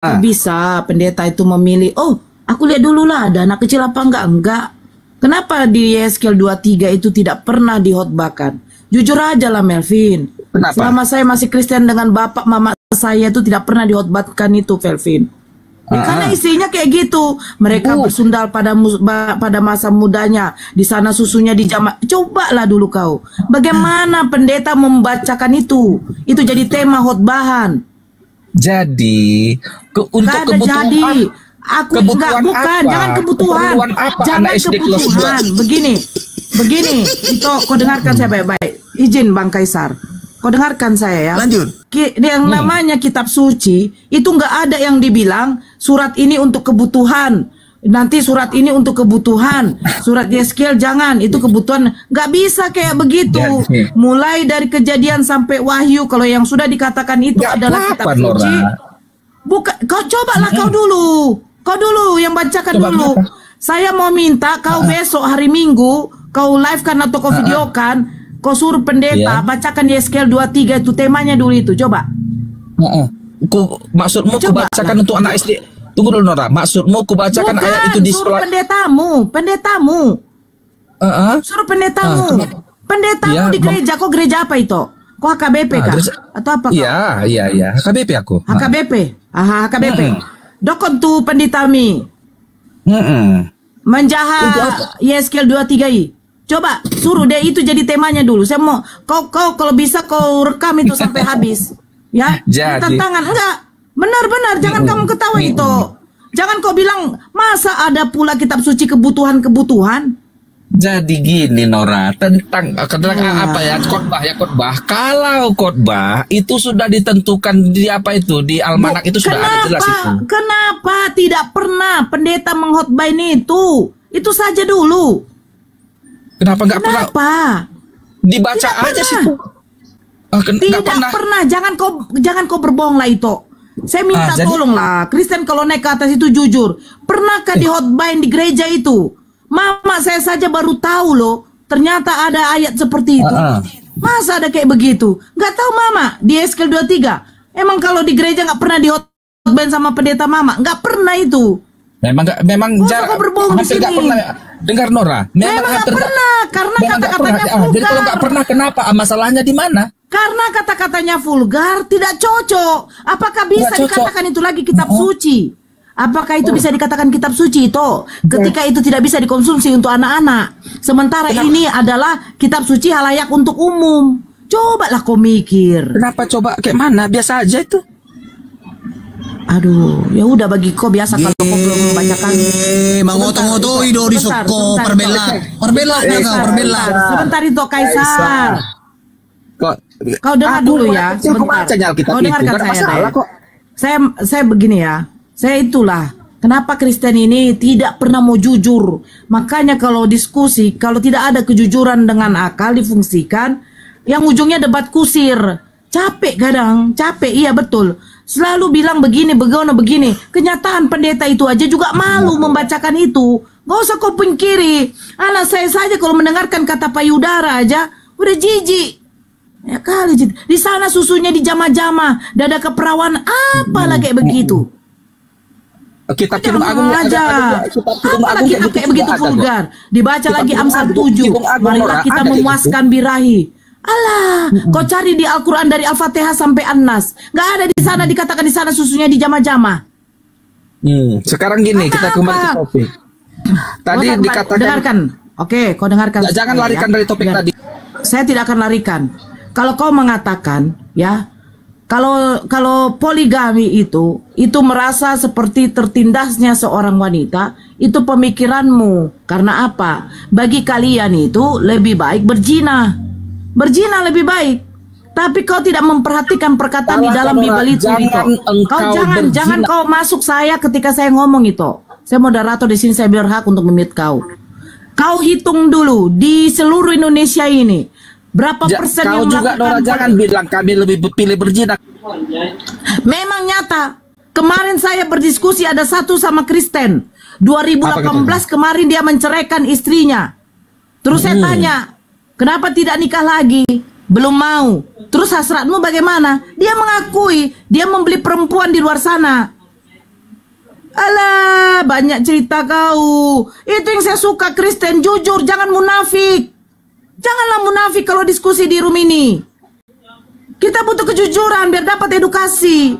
Bisa pendeta itu memilih, oh aku lihat dulu lah ada anak kecil apa enggak. Kenapa di Yeskel 23 itu tidak pernah dihotbahkan? Jujur aja lah Melvin. Kenapa? Selama saya masih Kristen dengan bapak mama saya itu tidak pernah dihotbahkan itu, Melvin. Karena isinya kayak gitu. Mereka bersundal pada masa mudanya. Di sana susunya dijamah. Cobalah dulu kau. Bagaimana pendeta membacakan itu? Itu jadi tema khotbahan. Jadi untuk kebutuhan jadi. Aku enggak, bukan, apa? jangan kebutuhan. Jangan kebutuhan. Begini, itu kau dengarkan saya baik-baik. Izin Bang Kaisar. Kau dengarkan saya ya. Lanjut. Yang namanya kitab suci itu enggak ada yang dibilang surat ini untuk kebutuhan. Nanti surat ini untuk kebutuhan. Surat Yeskel jangan, itu kebutuhan. Enggak bisa kayak begitu. Mulai dari Kejadian sampai Wahyu, kalau yang sudah dikatakan itu adalah kitab suci. Bukan, kau cobalah kau dulu yang bacakan dulu. Saya mau minta kau besok hari Minggu kau live kan atau kau videokan, kau suruh pendeta bacakan Yeskel 23 itu temanya dulu itu, coba. Maksudmu ku bacakan untuk anak SD? Tunggu dulu Nora, maksudmu ku bacakan ayat itu di sekolah? Pendetamu. Suruh pendetamu. Pendetamu di gereja, kok gereja apa itu? Kok HKBP kah? Atau apa? Iya, HKBP aku. HKBP. HKBP. Dokon tu pendetami. Menjahat Yeskel 23i. Coba suruh deh itu jadi temanya dulu. Saya mau kau kalau bisa kau rekam itu sampai habis. Ya. Tantangan enggak. Benar-benar jangan kamu ketawa itu. Jangan kau bilang masa ada pula kitab suci kebutuhan. Jadi gini Nora, tentang apa ya khotbah. Kalau khotbah itu sudah ditentukan di apa itu di almanak itu sudah ada jelas itu. Kenapa tidak pernah pendeta mengkhotbah itu? Itu saja dulu. Kenapa nggak pernah? Dibaca tidak aja sih. Tidak pernah. Jangan kau berbohong lah itu. Saya minta tolonglah, Kristen kalau naik ke atas itu jujur. Pernahkah dikhotbahin di gereja itu? Mama saya saja baru tahu loh, ternyata ada ayat seperti itu. Masa ada kayak begitu? Nggak tahu Mama, di Yeskel 23. Emang kalau di gereja nggak pernah dihotbahin sama pendeta Mama? Nggak pernah itu. Memang jarang. Hampir nggak pernah dengar Nora. Memang nggak pernah, karena kata-katanya vulgar. Jadi kalau nggak pernah, kenapa? Masalahnya di mana? Karena kata-katanya vulgar, tidak cocok. Apakah bisa dikatakan itu lagi kitab suci? Apakah itu bisa dikatakan kitab suci itu? Ketika itu tidak bisa dikonsumsi untuk anak-anak. Sementara ini adalah kitab suci halayak untuk umum. Cobalah kau mikir. Kenapa coba kayak mana? Biasa aja itu. Aduh, ya udah bagi kau biasa kalau kau belum membacakan. Mangoto-ngoto ido di soko perbela. Sebentar itu Kaisar. Kau dengar dulu ya. Sebentar. Kau dengarkan saya. Saya begini ya. Saya itulah kenapa Kristen ini tidak pernah mau jujur. Makanya kalau diskusi, kalau tidak ada kejujuran dengan akal difungsikan, yang ujungnya debat kusir. Capek kadang, iya betul. Selalu bilang begini. Kenyataan pendeta itu aja juga malu membacakan itu. Gak usah kau pungkiri. Anak saya saja kalau mendengarkan kata payudara aja, udah jijik. Ya kali jijik. Di sana susunya dijamah-jamah, dada keperawan, apalah kayak begitu. Kitab Agung aja. Apalagi kayak begitu vulgar. Dibaca lagi Amsal 7. Marilah kita memuaskan birahi. Alah, kau cari di Al-Quran dari Al-Fatihah sampai An-Nas. Gak ada di sana dikatakan di sana susunya dijamah-jamah. Sekarang gini, kita kembali ke topik. Tadi dikatakan. Dengarkan. Oke, kau dengarkan. Jangan larikan dari topik tadi. Saya tidak akan larikan. Kalau kau mengatakan, ya. Kalau poligami itu merasa seperti tertindasnya seorang wanita, itu pemikiranmu. Karena apa? Bagi kalian itu lebih baik berzina. Berzina lebih baik. Tapi kau tidak memperhatikan perkataan di dalam Bible itu. Jangan kau masuk saya ketika saya ngomong itu. Saya moderator di sini, saya berhak untuk memute kau. Kau hitung dulu di seluruh Indonesia ini. Berapa persen yang juga Nora, jangan bilang kami lebih pilih berzina. Memang nyata. Kemarin saya berdiskusi ada satu sama Kristen. 2018 kemarin dia menceraikan istrinya. Terus saya tanya, kenapa tidak nikah lagi? Belum mau. Terus hasratmu bagaimana? Dia mengakui dia membeli perempuan di luar sana. Alah, banyak cerita kau. Itu yang saya suka, Kristen. Jujur, jangan munafik. Janganlah munafik kalau diskusi di room ini. Kita butuh kejujuran biar dapat edukasi.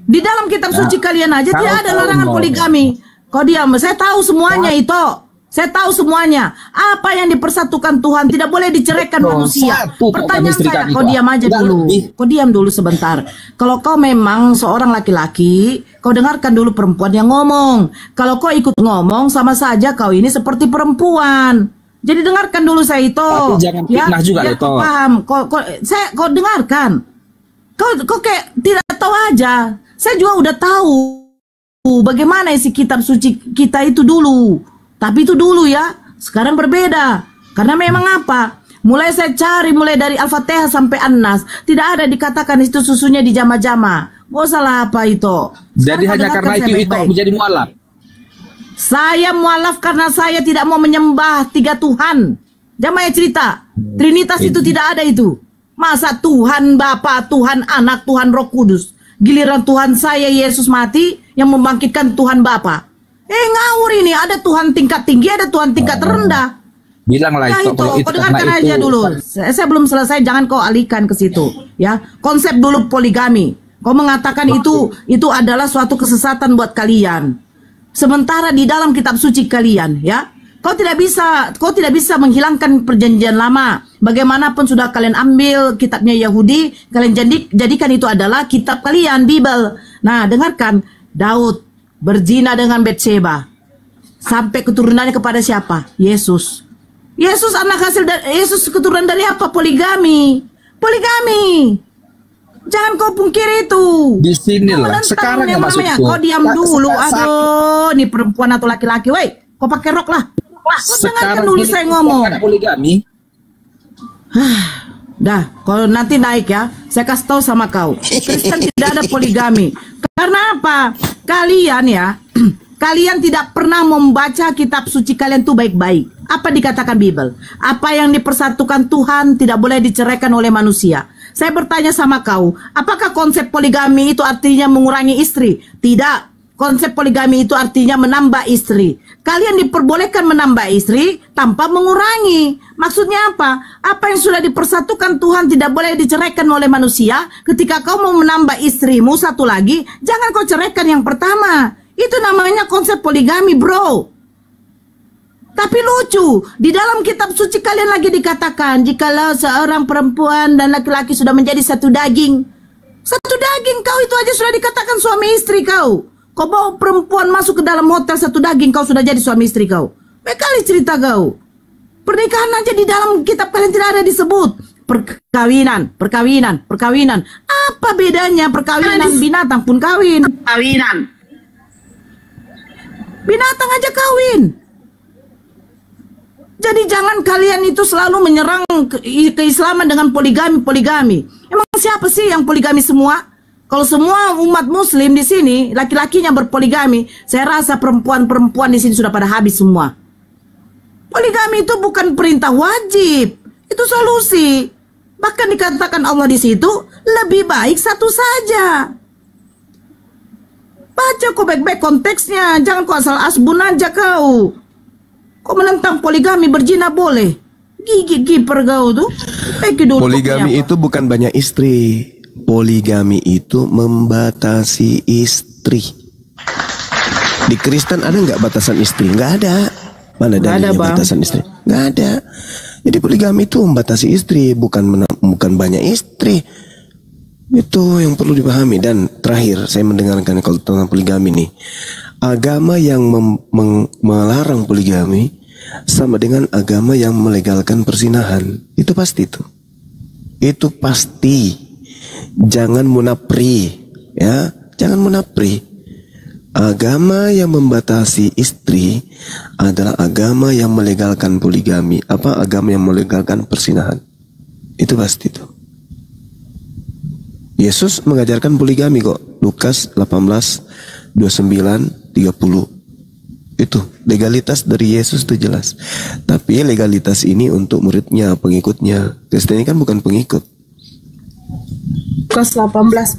Di dalam kitab suci kalian aja tidak ada larangan poligami. Kau diam, saya tahu semuanya itu. Saya tahu semuanya. Apa yang dipersatukan Tuhan tidak boleh diceraikan manusia. Pertanyaan saya, kau diam aja dulu. Kau diam dulu sebentar. Kalau kau memang seorang laki-laki, kau dengarkan dulu perempuan yang ngomong. Kalau kau ikut ngomong, sama saja kau ini seperti perempuan. Jadi dengarkan dulu saya itu. Tapi jangan fitnah juga itu. Kau paham. Kau dengarkan. Kau kayak tidak tahu aja. Saya juga udah tahu bagaimana isi kitab suci kita itu dulu. Tapi itu dulu ya, sekarang berbeda. Karena memang apa? Mulai saya cari, mulai dari Al-Fatihah sampai An-Nas, tidak ada dikatakan itu susunya di jama-jama. Gak salah apa itu. Jadi hanya karena itu menjadi mualaf. Saya mualaf karena saya tidak mau menyembah 3 Tuhan. Jamaah cerita, Trinitas itu tidak ada itu. Masa Tuhan Bapa, Tuhan Anak, Tuhan Roh Kudus. Giliran Tuhan saya Yesus mati yang membangkitkan Tuhan Bapa. Ngawur ini, ada Tuhan tingkat tinggi, ada Tuhan tingkat rendah. Bilanglah itu. Kau dengarkan aja dulu. Saya belum selesai, jangan kau alihkan ke situ. Ya, konsep dulu poligami. Kau mengatakan itu adalah suatu kesesatan buat kalian. Sementara di dalam kitab suci kalian, ya, kau tidak bisa menghilangkan perjanjian lama. Bagaimanapun sudah kalian ambil kitabnya Yahudi, kalian jadikan itu adalah kitab kalian, Bible. Nah, dengarkan, Daud berzina dengan Betseba sampai keturunannya kepada siapa? Yesus. Yesus Yesus keturunan dari apa? Poligami. Jangan kau pungkiri itu. Di sinilah sekarang yang maksudku. Kau diam dulu. Aduh, ini perempuan atau laki-laki, woi. Kau pakai rok lah. Kau dengarkan dulu saya ngomong. Poligami. Dah, kalau nanti naik ya, saya kasih tahu sama kau. Kristen tidak ada poligami. Karena apa? Kalian ya, kalian tidak pernah membaca kitab suci kalian tuh baik-baik. Apa dikatakan Bible? Apa yang dipersatukan Tuhan tidak boleh diceraikan oleh manusia. Saya bertanya sama kau, apakah konsep poligami itu artinya mengurangi istri? Tidak. Konsep poligami itu artinya menambah istri. Kalian diperbolehkan menambah istri tanpa mengurangi. Maksudnya apa? Apa yang sudah dipersatukan Tuhan tidak boleh diceraikan oleh manusia. Ketika kau mau menambah istrimu satu lagi, jangan kau ceraikan yang pertama. Itu namanya konsep poligami, bro. Tapi lucu, di dalam kitab suci kalian lagi dikatakan, jikalau seorang perempuan dan laki-laki sudah menjadi satu daging. Satu daging, kau itu aja sudah dikatakan suami istri kau. Kau bawa perempuan masuk ke dalam hotel satu daging, kau sudah jadi suami istri kau. Bekali cerita kau. Pernikahan aja di dalam kitab kalian tidak ada disebut. Perkawinan. Apa bedanya perkawinan? Binatang pun kawin. Binatang aja kawin. Jadi jangan kalian itu selalu menyerang keislaman dengan poligami. Emang siapa sih yang poligami semua? Kalau semua umat muslim di sini laki-lakinya berpoligami, saya rasa perempuan-perempuan di sini sudah pada habis semua. Poligami itu bukan perintah wajib, itu solusi. Bahkan dikatakan Allah di situ, lebih baik satu saja. Baca kau baik-baik konteksnya, jangan kau asal asbun aja kau. Kau menentang poligami, berzina boleh. Gigi kiper kau tuh. Poligami itu bukan banyak istri. Poligami itu membatasi istri. Di Kristen ada nggak batasan istri? Nggak ada. Mana dalilnya batasan istri? Nggak ada. Jadi poligami itu membatasi istri, bukan banyak istri. Itu yang perlu dipahami. Dan terakhir saya mendengarkan kalau tentang poligami nih, agama yang melarang poligami sama dengan agama yang melegalkan perzinahan. Itu pasti itu. Itu pasti. Jangan munafri, ya, jangan munafri. Agama yang membatasi istri adalah agama yang melegalkan poligami. Apa? Agama yang melegalkan perzinahan. Itu pasti itu. Yesus mengajarkan poligami kok. Lukas 18, 29, 30. Itu legalitas dari Yesus itu jelas. Tapi legalitas ini untuk muridnya, pengikutnya. Kristen ini kan bukan pengikut. Lukas 18.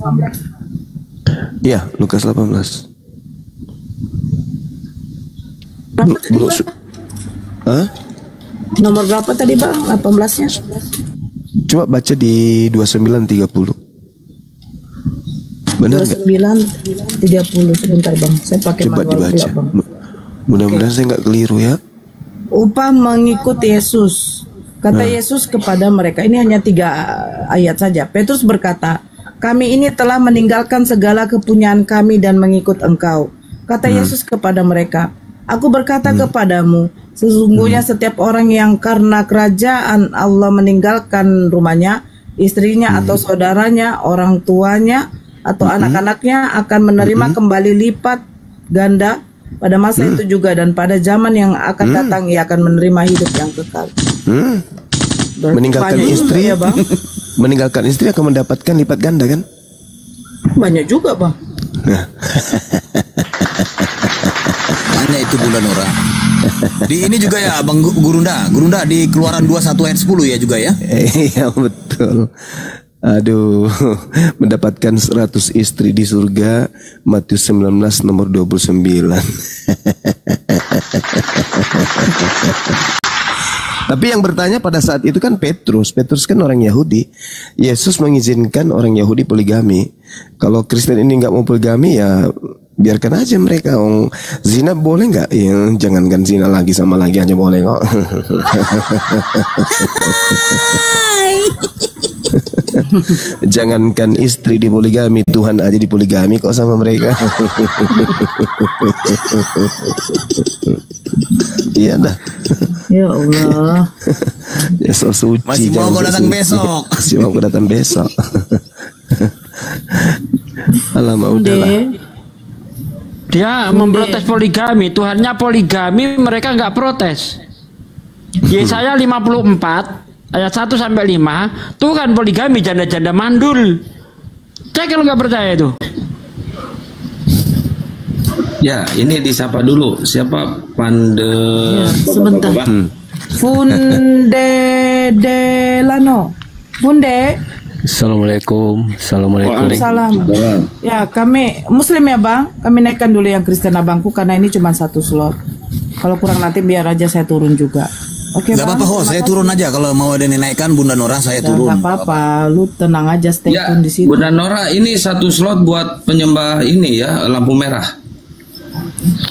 Ya, Lukas 18. Berapa tadi, Bang? Hah? Nomor berapa tadi, Bang? 18-nya? Coba baca di 29:30. Benar nggak? 29:30 sebentar, Bang. Saya pakai Coba manual dibaca. pula, Bang. Mudah-mudahan saya nggak keliru ya. Upah mengikuti Yesus. Kata Yesus kepada mereka, ini hanya 3 ayat saja. Petrus berkata, kami ini telah meninggalkan segala kepunyaan kami dan mengikut engkau. Kata Yesus kepada mereka, aku berkata kepadamu, sesungguhnya setiap orang yang karena kerajaan Allah meninggalkan rumahnya, istrinya atau saudaranya, orang tuanya, atau anak-anaknya akan menerima kembali lipat ganda pada masa itu juga, dan pada zaman yang akan datang ia akan menerima hidup yang kekal. Meninggalkan istri, ya, Bang. meninggalkan istri akan mendapatkan lipat ganda kan? Banyak juga, Bang. Hanya itu Bunda Nora. Di ini juga ya Bang Gurunda di Keluaran 21 ayat 10 ya juga ya. Iya betul. Aduh, mendapatkan 100 istri di surga, Matius 19 nomor 29. Tapi yang bertanya pada saat itu kan Petrus. Petrus kan orang Yahudi. Yesus mengizinkan orang Yahudi poligami. Kalau Kristen ini nggak mau poligami ya biarkan aja mereka. Zina boleh nggak? Ya, jangankan zina lagi sama lagi aja boleh kok. Jangankan istri di poligami, Tuhan aja di poligami kok sama mereka. Iya dah. Ya Allah. Ya so suci. Masih mau kau datang besok. Masih mau kau datang besok. Alamak udahlah. Dia memprotes poligami, Tuhannya poligami, mereka nggak protes. Yesaya 54 ayat 1 sampai 5, Tuhan poligami janda-janda mandul. Cek kalau nggak percaya itu. Ya, ini disapa dulu. Siapa Ya, sebentar. Funde Delano. Funde. Assalamualaikum. Assalamualaikum. Salam. Ya, kami Muslim ya, Bang. Kami naikkan dulu yang Kristen abangku karena ini cuma 1 slot. Kalau kurang nanti biar aja saya turun juga. Oke, Gak apa-apa kok, saya turun aja kalau mau ada dinaikkan Bunda Nora saya turun. Gak apa-apa, lu tenang aja stay Ya, tune di situ. Bunda Nora, ini 1 slot buat penyembah ini ya, lampu merah.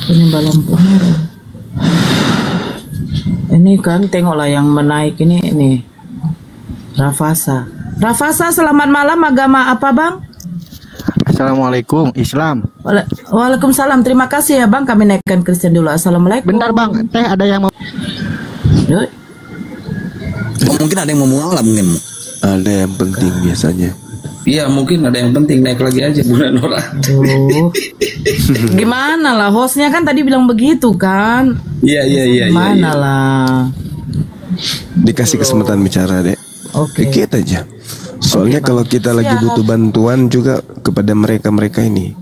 Penyembah lampu merah. Ini kan tengoklah yang menaik ini. Rafasa. Rafasa, selamat malam. Agama apa, Bang? Assalamualaikum. Islam. Waalaikumsalam. Terima kasih ya, Bang. Kami naikkan Kristen dulu. Assalamualaikum. Bentar Bang, teh ada yang mau. Yuk. Oh, mungkin ada yang mau mualaf mungkin. Ada yang penting biasanya. Iya, mungkin ada yang penting, naik lagi aja Bunda Nora. Tuh. Gimana lah, hostnya kan tadi bilang begitu kan? Iya. Gimana lah? Dikasih kesempatan bicara deh. Oke. Dikit aja. Soalnya kalau kita lagi butuh bantuan juga kepada mereka ini.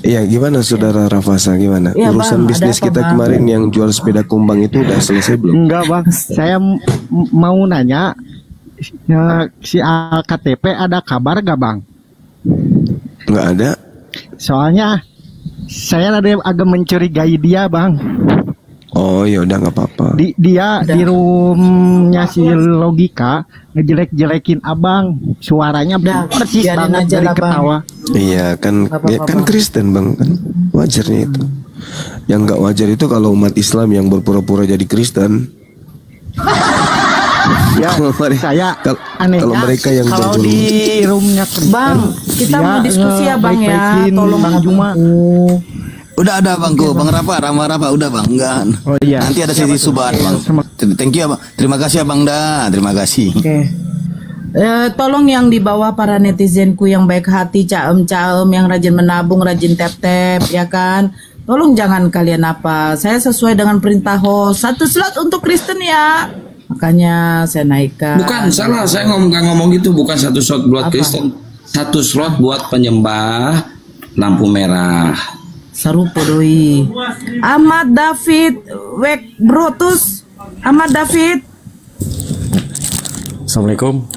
Iya, gimana Saudara Rafasa, gimana? Ya, Urusan Bang, bisnis ada apa, kita Bang? kemarin yang jual sepeda kumbang itu udah selesai belum? Enggak Bang, saya mau nanya, si KTP ada kabar gak Bang? Nggak ada. Soalnya saya ada agak mencurigai dia Bang. Oh ya udah nggak apa-apa. Dia di roomnya si Logika ngejelek-jelekin abang, suaranya persis banget aja dari lah, Bang. ketawa. Iya kan, Nggak apa-apa, ya kan Bang. Kristen Bang kan, wajarnya itu. Yang nggak wajar itu kalau umat Islam yang berpura-pura jadi Kristen. Ya, Kalau mereka- saya kalau- anehnya kalau mereka yang kalau berburu. di roomnya Kristen, Bang, kita dia, mau diskusi ya, Bang, ya. baik-baikin Tolong Bang Juma. Udah ada Bangku, Bang Rafa, udah Bang, enggak. Oh iya. Nanti ada sesi subat Bang. Thank you ya Bang. Terima kasih ya Bang Da, terima kasih. Oke. Tolong yang di bawah para netizenku yang baik hati, caem-caem, yang rajin menabung, rajin tap-tap, ya kan? Tolong jangan kalian apa. Saya sesuai dengan perintah host. 1 slot untuk Kristen ya. Makanya saya naikkan. Bukan, salah. Saya nggak ngomong gitu. Bukan 1 slot buat Apa? Kristen. 1 slot buat penyembah lampu merah. Sarupo doi. Ahmad David Wek Brotus. Ahmad David. Assalamualaikum.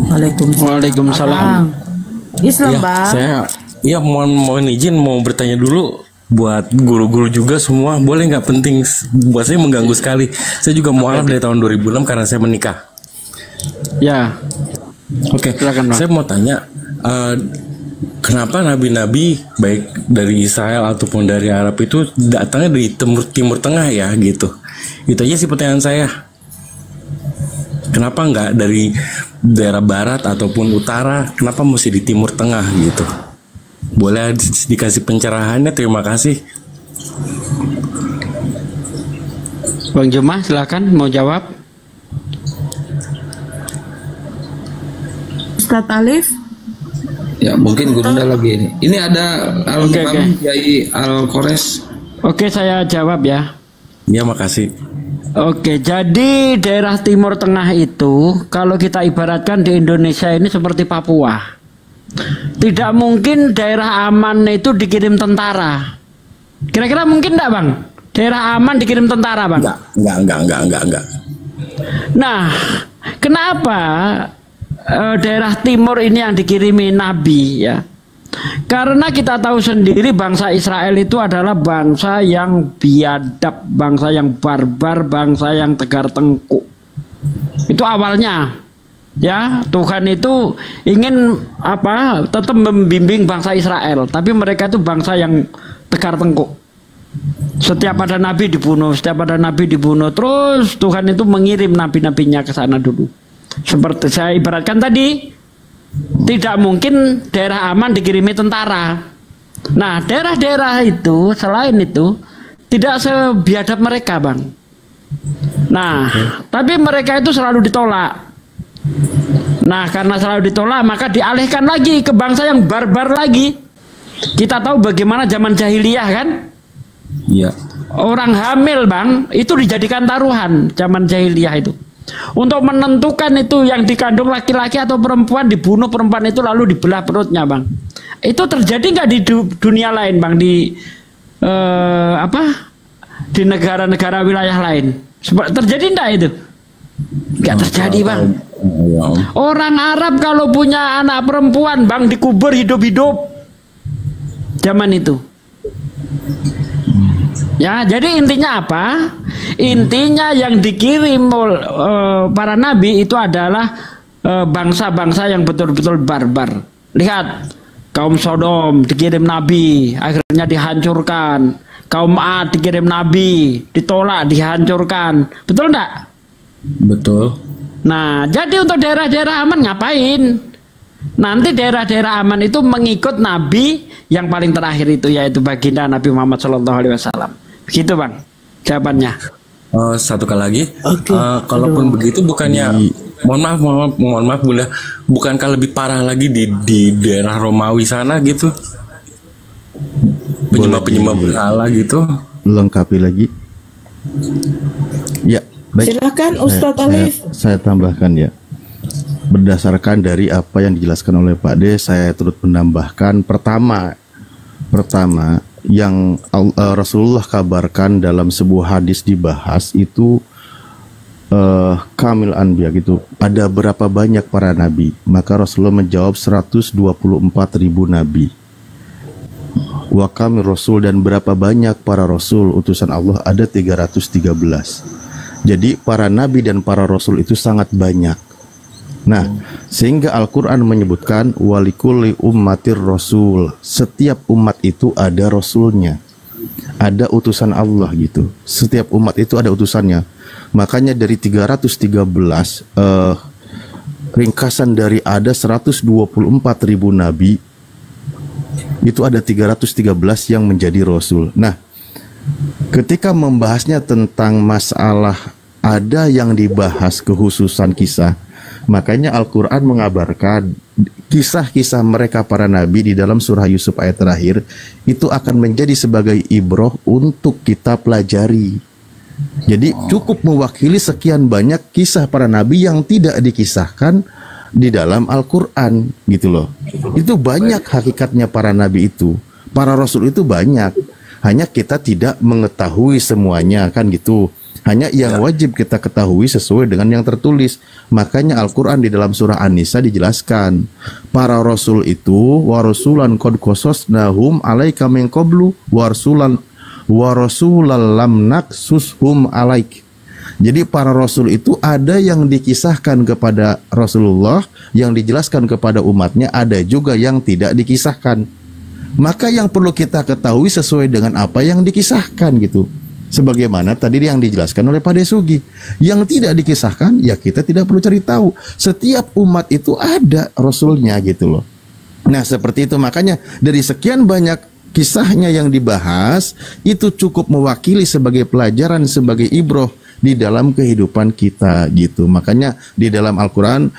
Islam, Waalaikumsalam. Bang. Saya mohon izin mau bertanya dulu. buat guru-guru juga semua, boleh nggak, penting buat saya, mengganggu sekali. Saya juga mualaf dari tahun 2006 karena saya menikah. Ya. Oke, silakan, Bang. Saya mau tanya, kenapa nabi-nabi baik dari Israel ataupun dari Arab itu datangnya dari timur Tengah ya gitu? Itu aja sih pertanyaan saya. Kenapa nggak dari daerah barat ataupun utara? Kenapa mesti di Timur Tengah gitu? Boleh dikasih pencerahannya? Terima kasih. Bang Jumah, silakan mau jawab. Ustadz Alif. Ya mungkin Gurunda lagi ini. Ini ada Al-Imam Kiai Al-Qores. Oke, saya jawab ya. Ya, makasih. Oke, jadi daerah Timur Tengah itu kalau kita ibaratkan di Indonesia ini seperti Papua. Tidak mungkin daerah aman itu dikirim tentara. Kira-kira mungkin enggak, Bang? Daerah aman dikirim tentara, Bang? Enggak. Nah, kenapa daerah timur ini yang dikirimi Nabi ya? Karena kita tahu sendiri bangsa Israel itu adalah bangsa yang biadab, bangsa yang barbar, bangsa yang tegar tengkuk. Itu awalnya. Ya, Tuhan itu ingin tetap membimbing bangsa Israel, tapi mereka itu bangsa yang tegar tengkuk. Setiap ada nabi dibunuh, terus Tuhan itu mengirim nabi-nabinya ke sana dulu. Seperti saya ibaratkan tadi, tidak mungkin daerah aman dikirimi tentara. Nah, daerah-daerah itu selain itu tidak sebiadab mereka, Bang. Nah, tapi mereka itu selalu ditolak. Nah, karena selalu ditolak, maka dialihkan lagi ke bangsa yang barbar lagi. Kita tahu bagaimana zaman jahiliyah kan? Iya. Orang hamil, Bang, itu dijadikan taruhan zaman jahiliyah itu. Untuk menentukan itu yang dikandung laki-laki atau perempuan, dibunuh perempuan itu lalu dibelah perutnya, Bang. Itu terjadi nggak di dunia lain, Bang? Di di negara-negara wilayah lain terjadi enggak itu? Nggak terjadi, Bang. Orang Arab kalau punya anak perempuan, Bang, dikubur hidup-hidup zaman itu. Ya, jadi intinya apa? Intinya yang dikirim para nabi itu adalah bangsa-bangsa yang betul-betul barbar. Lihat, kaum Sodom dikirim nabi, akhirnya dihancurkan. Kaum Ad dikirim nabi, ditolak, dihancurkan. Betul enggak? Betul. Nah, jadi untuk daerah-daerah aman ngapain? Nanti daerah-daerah aman itu mengikut nabi yang paling terakhir itu, yaitu baginda Nabi Muhammad SAW. Begitu, Bang, jawabannya. Satu kali lagi, kalaupun begitu bukannya, mohon maaf Bunda, bukankah lebih parah lagi di daerah Romawi sana gitu? Penyembah berhala gitu. Lengkapi lagi. Ya, baik. Silakan Ustadz Alif. Saya tambahkan ya. Berdasarkan dari apa yang dijelaskan oleh Pak D, saya turut menambahkan pertama yang Rasulullah kabarkan dalam sebuah hadis dibahas itu Kamil Anbiya gitu. Ada berapa banyak para nabi? Maka Rasulullah menjawab 124.000 nabi. Wa kamil rasul, dan berapa banyak para rasul utusan Allah? Ada 313. Jadi para nabi dan para rasul itu sangat banyak. Nah, sehingga Al-Quran menyebutkan walikulli ummatir rasul. Setiap umat itu ada rasulnya, ada utusan Allah gitu. Setiap umat itu ada utusannya. Makanya dari 313 ringkasan dari ada 124.000 nabi, itu ada 313 yang menjadi rasul. Nah, ketika membahasnya tentang masalah ada yang dibahas kekhususan kisah, makanya Al-Quran mengabarkan kisah-kisah mereka para nabi di dalam surah Yusuf ayat terakhir itu akan menjadi sebagai ibroh untuk kita pelajari. Jadi cukup mewakili sekian banyak kisah para nabi yang tidak dikisahkan di dalam Al-Quran gitu loh. Itu banyak hakikatnya para nabi itu. Para rasul itu banyak, hanya kita tidak mengetahui semuanya kan gitu. Hanya yang wajib kita ketahui sesuai dengan yang tertulis. Makanya Al-Quran di dalam surah An-Nisa dijelaskan, para rasul itu warasulan qad qasasnahum alaika min qablu warasulan lam naksushum alaik. Jadi para rasul itu ada yang dikisahkan kepada Rasulullah, yang dijelaskan kepada umatnya, ada juga yang tidak dikisahkan. Maka yang perlu kita ketahui sesuai dengan apa yang dikisahkan gitu. Sebagaimana tadi yang dijelaskan oleh Pak Desugi, yang tidak dikisahkan ya kita tidak perlu cari tahu. Setiap umat itu ada rasulnya gitu loh. Nah seperti itu, makanya dari sekian banyak kisahnya yang dibahas itu cukup mewakili sebagai pelajaran, sebagai ibroh di dalam kehidupan kita gitu. Makanya di dalam Al-Quran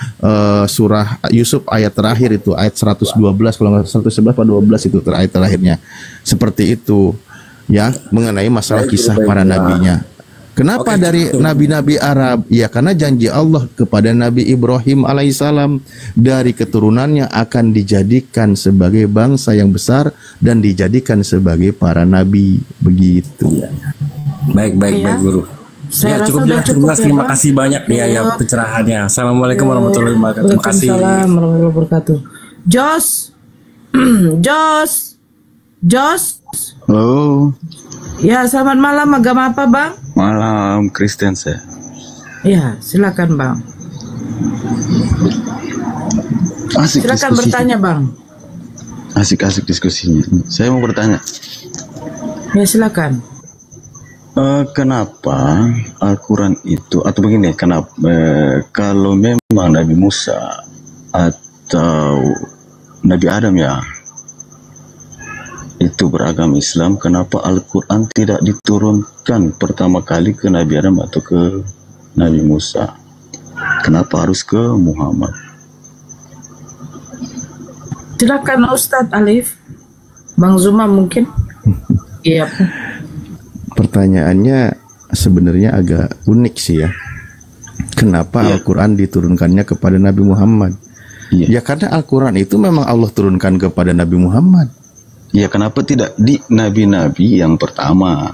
surah Yusuf ayat terakhir itu ayat 112 kalau nggak 111 atau 12 itu ayat terakhirnya seperti itu. Ya, mengenai masalah kisah para nabinya. Kenapa dari nabi-nabi Arab? Ya karena janji Allah kepada Nabi Ibrahim alaihissalam, dari keturunannya akan dijadikan sebagai bangsa yang besar dan dijadikan sebagai para nabi. Begitu. Baik Guru. Saya rasa cukup jelas. Terima kasih banyak ya pencerahannya. Assalamualaikum warahmatullahi wabarakatuh. Terima kasih. Waalaikumsalam warahmatullahi wabarakatuh. Jos. Halo. Ya, selamat malam. Agama apa, Bang? Malam, Kristen saya. Ya, silakan, Bang. Asik silakan diskusi. Bertanya, Bang. Asik diskusinya. Saya mau bertanya. Ya, silakan. Kenapa Al-Quran itu, atau begini, kenapa kalau memang Nabi Musa atau Nabi Adam ya itu beragama Islam, kenapa Al-Quran tidak diturunkan pertama kali ke Nabi Adam atau ke Nabi Musa? Kenapa harus ke Muhammad? Silakan Ustadz Alif. Bang Zuma mungkin. Iya. Pertanyaannya sebenarnya agak unik sih ya. Kenapa Al-Quran diturunkannya kepada Nabi Muhammad? Ya karena Al-Quran itu memang Allah turunkan kepada Nabi Muhammad. Ya kenapa tidak di nabi-nabi yang pertama?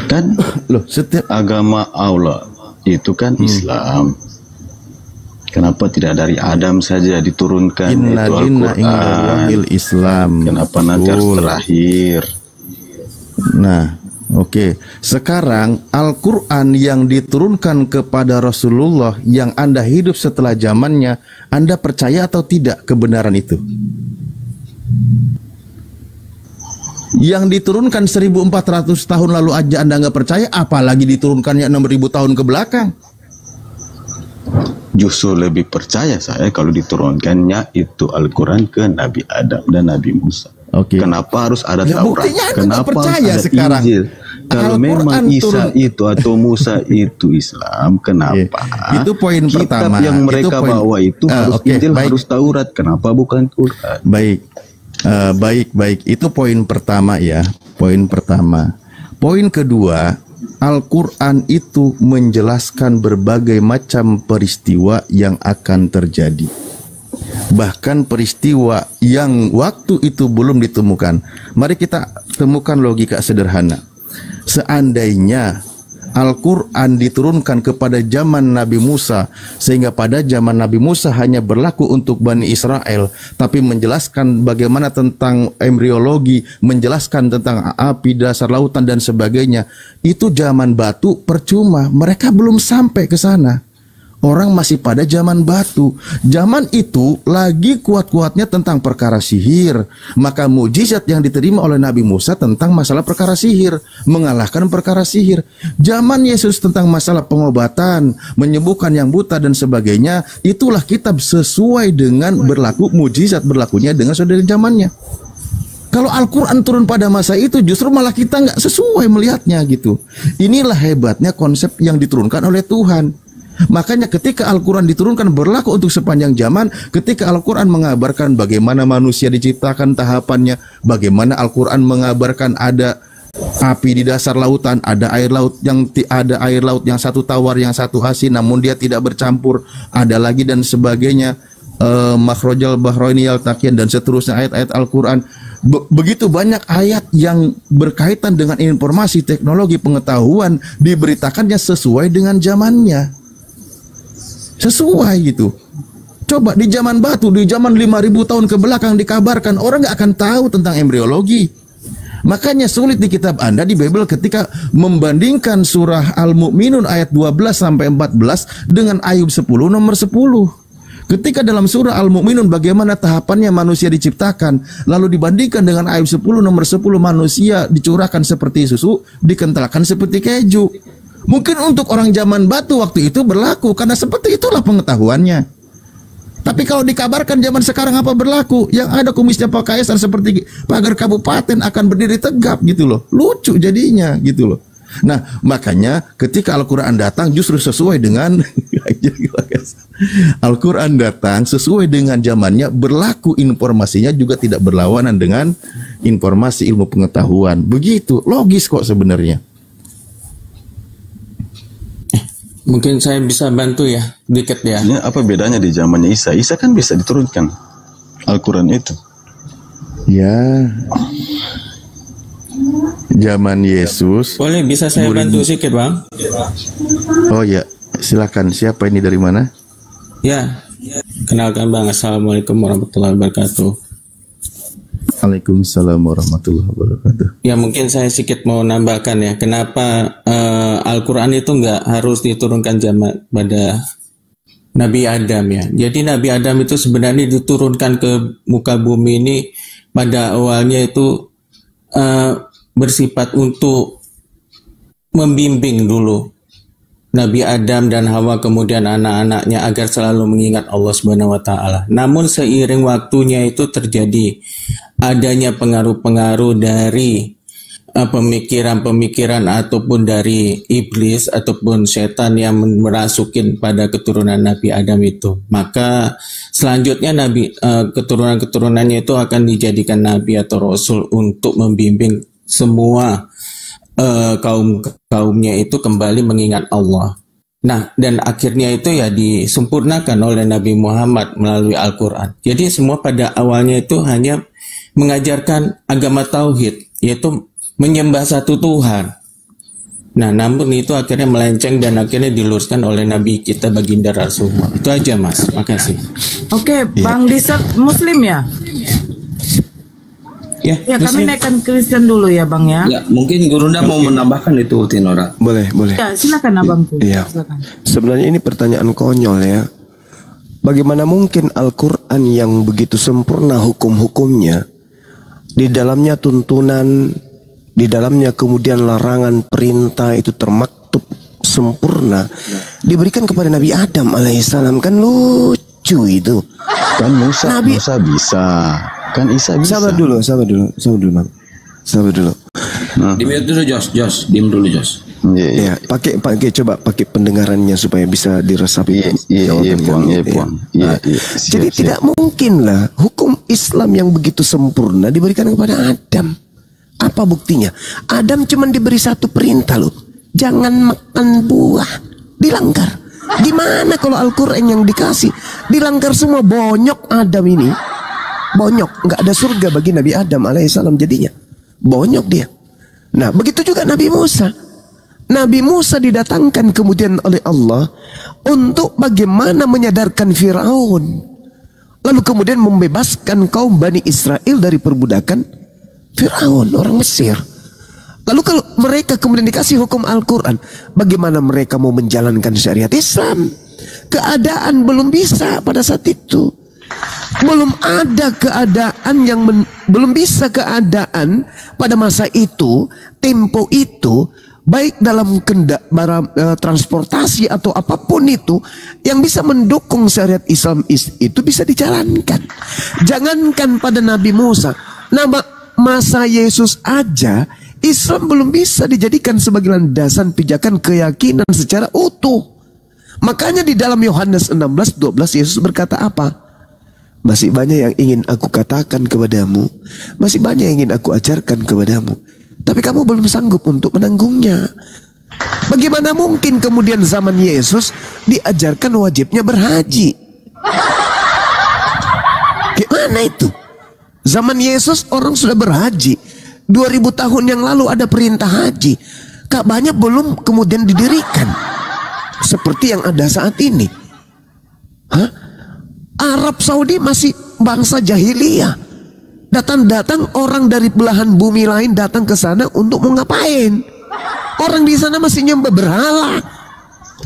Kan loh, setiap agama Allah itu kan Islam. Kenapa tidak dari Adam saja diturunkan itu Al-Quran? Islam. Kenapa nanti harus terakhir? Nah, oke. Sekarang Al-Quran yang diturunkan kepada Rasulullah yang Anda hidup setelah zamannya, Anda percaya atau tidak kebenaran itu? Yang diturunkan 1400 tahun lalu aja Anda nggak percaya, apalagi diturunkannya 6000 tahun ke belakang. Justru lebih percaya saya kalau diturunkannya itu Al-Quran ke Nabi Adam dan Nabi Musa. Kenapa harus ada Taurat? Kenapa percaya harus ada sekarang? Injil? Kalau memang Isa itu atau Musa itu Islam, kenapa? Itu poin kitab pertama. yang mereka bawa itu harus Injil, harus Taurat. Kenapa bukan Quran? Baik. Itu poin pertama ya. Poin pertama. Poin kedua, Al-Quran itu menjelaskan berbagai macam peristiwa yang akan terjadi. Bahkan peristiwa yang waktu itu belum ditemukan. Mari kita temukan logika sederhana. Seandainya Al-Quran diturunkan kepada zaman Nabi Musa, sehingga pada zaman Nabi Musa hanya berlaku untuk Bani Israel, tapi menjelaskan bagaimana tentang embriologi, menjelaskan tentang api, dasar lautan dan sebagainya, itu zaman batu percuma, mereka belum sampai ke sana. Orang masih pada zaman batu. Zaman itu lagi kuat-kuatnya tentang perkara sihir. Maka mujizat yang diterima oleh Nabi Musa tentang masalah perkara sihir, mengalahkan perkara sihir. Zaman Yesus tentang masalah pengobatan, menyembuhkan yang buta dan sebagainya. Itulah kitab sesuai dengan berlaku mujizat berlakunya dengan saudara zamannya. Kalau Al-Quran turun pada masa itu, justru malah kita nggak sesuai melihatnya gitu. Inilah hebatnya konsep yang diturunkan oleh Tuhan. Makanya ketika Al-Quran diturunkan berlaku untuk sepanjang zaman. Ketika Al-Quran mengabarkan bagaimana manusia diciptakan tahapannya, bagaimana Al-Quran mengabarkan ada api di dasar lautan, ada air laut yang satu tawar, yang satu asin, namun dia tidak bercampur, ada lagi dan sebagainya, makhrajal bahraini yaltaqiyan dan seterusnya ayat-ayat Al-Quran. Begitu banyak ayat yang berkaitan dengan informasi, teknologi, pengetahuan diberitakannya sesuai dengan zamannya. Sesuai gitu. Coba di zaman batu, di zaman 5.000 tahun ke belakang dikabarkan, orang nggak akan tahu tentang embriologi. Makanya sulit di kitab Anda di Bible ketika membandingkan surah Al-Mu'minun ayat 12 sampai 14 dengan Ayub 10 nomor 10. Ketika dalam surah Al-Mu'minun bagaimana tahapannya manusia diciptakan, lalu dibandingkan dengan Ayub 10 nomor 10, manusia dicurahkan seperti susu, dikentalkan seperti keju. Mungkin untuk orang zaman batu waktu itu berlaku karena seperti itulah pengetahuannya. Tapi kalau dikabarkan zaman sekarang apa berlaku? Yang ada kumisnya Pak Kaisar seperti pagar kabupaten akan berdiri tegap gitu loh. Lucu jadinya gitu loh. Nah, makanya ketika Al-Quran datang justru sesuai dengan Al-Quran datang sesuai dengan zamannya, berlaku informasinya juga tidak berlawanan dengan informasi ilmu pengetahuan. Begitu, logis kok sebenarnya. Mungkin saya bisa bantu ya, dikit ya. Ini apa bedanya di zamannya Isa? Isa kan bisa diturunkan Al-Quran itu. Ya, zaman Yesus. Boleh bisa saya bantu sedikit, Bang? Oh ya, silakan. Siapa ini, dari mana? Ya, kenalkan Bang. Assalamualaikum warahmatullahi wabarakatuh. Waalaikumsalam warahmatullahi wabarakatuh. Ya, mungkin saya sedikit mau nambahkan ya, kenapa Al-Quran itu nggak harus diturunkan zaman pada Nabi Adam ya. Jadi Nabi Adam itu sebenarnya diturunkan ke muka bumi ini pada awalnya itu bersifat untuk membimbing dulu Nabi Adam dan Hawa kemudian anak-anaknya agar selalu mengingat Allah Subhanahu wa taala. Namun seiring waktunya itu terjadi adanya pengaruh-pengaruh dari pemikiran-pemikiran ataupun dari iblis ataupun setan yang merasukin pada keturunan Nabi Adam itu. Maka selanjutnya keturunan-keturunannya itu akan dijadikan nabi atau rasul untuk membimbing semua kaumnya itu kembali mengingat Allah. Nah, dan akhirnya itu ya disempurnakan oleh Nabi Muhammad melalui Al-Quran. Jadi semua pada awalnya itu hanya mengajarkan agama tauhid, yaitu menyembah satu Tuhan. Nah, namun itu akhirnya melenceng dan akhirnya diluruskan oleh Nabi kita baginda Rasulullah. Itu aja, Mas. Makasih. Oke, Bang Disa Muslim ya? Ya, kami naikkan Kristen dulu ya, Bang ya. Ya, mungkin Gurunda mau menambahkan itu, Tinora. Boleh. Ya, silakan Abang. Iya. Sebenarnya ini pertanyaan konyol ya. Bagaimana mungkin Al-Quran yang begitu sempurna hukum-hukumnya, di dalamnya tuntunan, di dalamnya kemudian larangan, perintah itu termaktub sempurna, diberikan kepada Nabi Adam alaihissalam? Kan lucu itu. Kan Musa bisa. Kan Isa bisa. Sabar dulu, Bang. Sabar dulu. Nah. Diem dulu, Jos. Diem dulu, Jos. Iya. Coba pakai pendengarannya supaya bisa diresapi. Iya, Puang. Jadi tidak mungkin lah hukum Islam yang begitu sempurna diberikan kepada Adam. Apa buktinya? Adam cuma diberi satu perintah loh. Jangan makan buah. Dilanggar. Gimana kalau Al-Quran yang dikasih dilanggar semua? Bonyok Adam ini. Bonyok, nggak ada surga bagi Nabi Adam alaihissalam jadinya. Bonyok dia. Nah, begitu juga Nabi Musa. Nabi Musa didatangkan kemudian oleh Allah untuk bagaimana menyadarkan Firaun, lalu kemudian membebaskan kaum Bani Israel dari perbudakan Firaun, orang Mesir. Lalu kalau mereka kemudian dikasih hukum Al-Quran, bagaimana mereka mau menjalankan syariat Islam? Keadaan belum bisa pada saat itu. Belum ada keadaan yang belum bisa keadaan pada masa itu, tempo itu, baik dalam transportasi atau apapun itu yang bisa mendukung syariat Islam itu bisa dijalankan. Jangankan pada Nabi Musa, masa Yesus aja Islam belum bisa dijadikan sebagai landasan pijakan keyakinan secara utuh. Makanya di dalam Yohanes 16:12 Yesus berkata apa? Masih banyak yang ingin aku katakan kepadamu, masih banyak yang ingin aku ajarkan kepadamu, tapi kamu belum sanggup untuk menanggungnya. Bagaimana mungkin kemudian zaman Yesus diajarkan wajibnya berhaji? Gimana itu? Zaman Yesus orang sudah berhaji. 2000 tahun yang lalu ada perintah haji. Ka'bahnya belum kemudian didirikan seperti yang ada saat ini. Arab Saudi masih bangsa jahiliyah. Datang-datang orang dari belahan bumi lain datang ke sana untuk mau ngapain? Orang di sana masih nyembah berhala.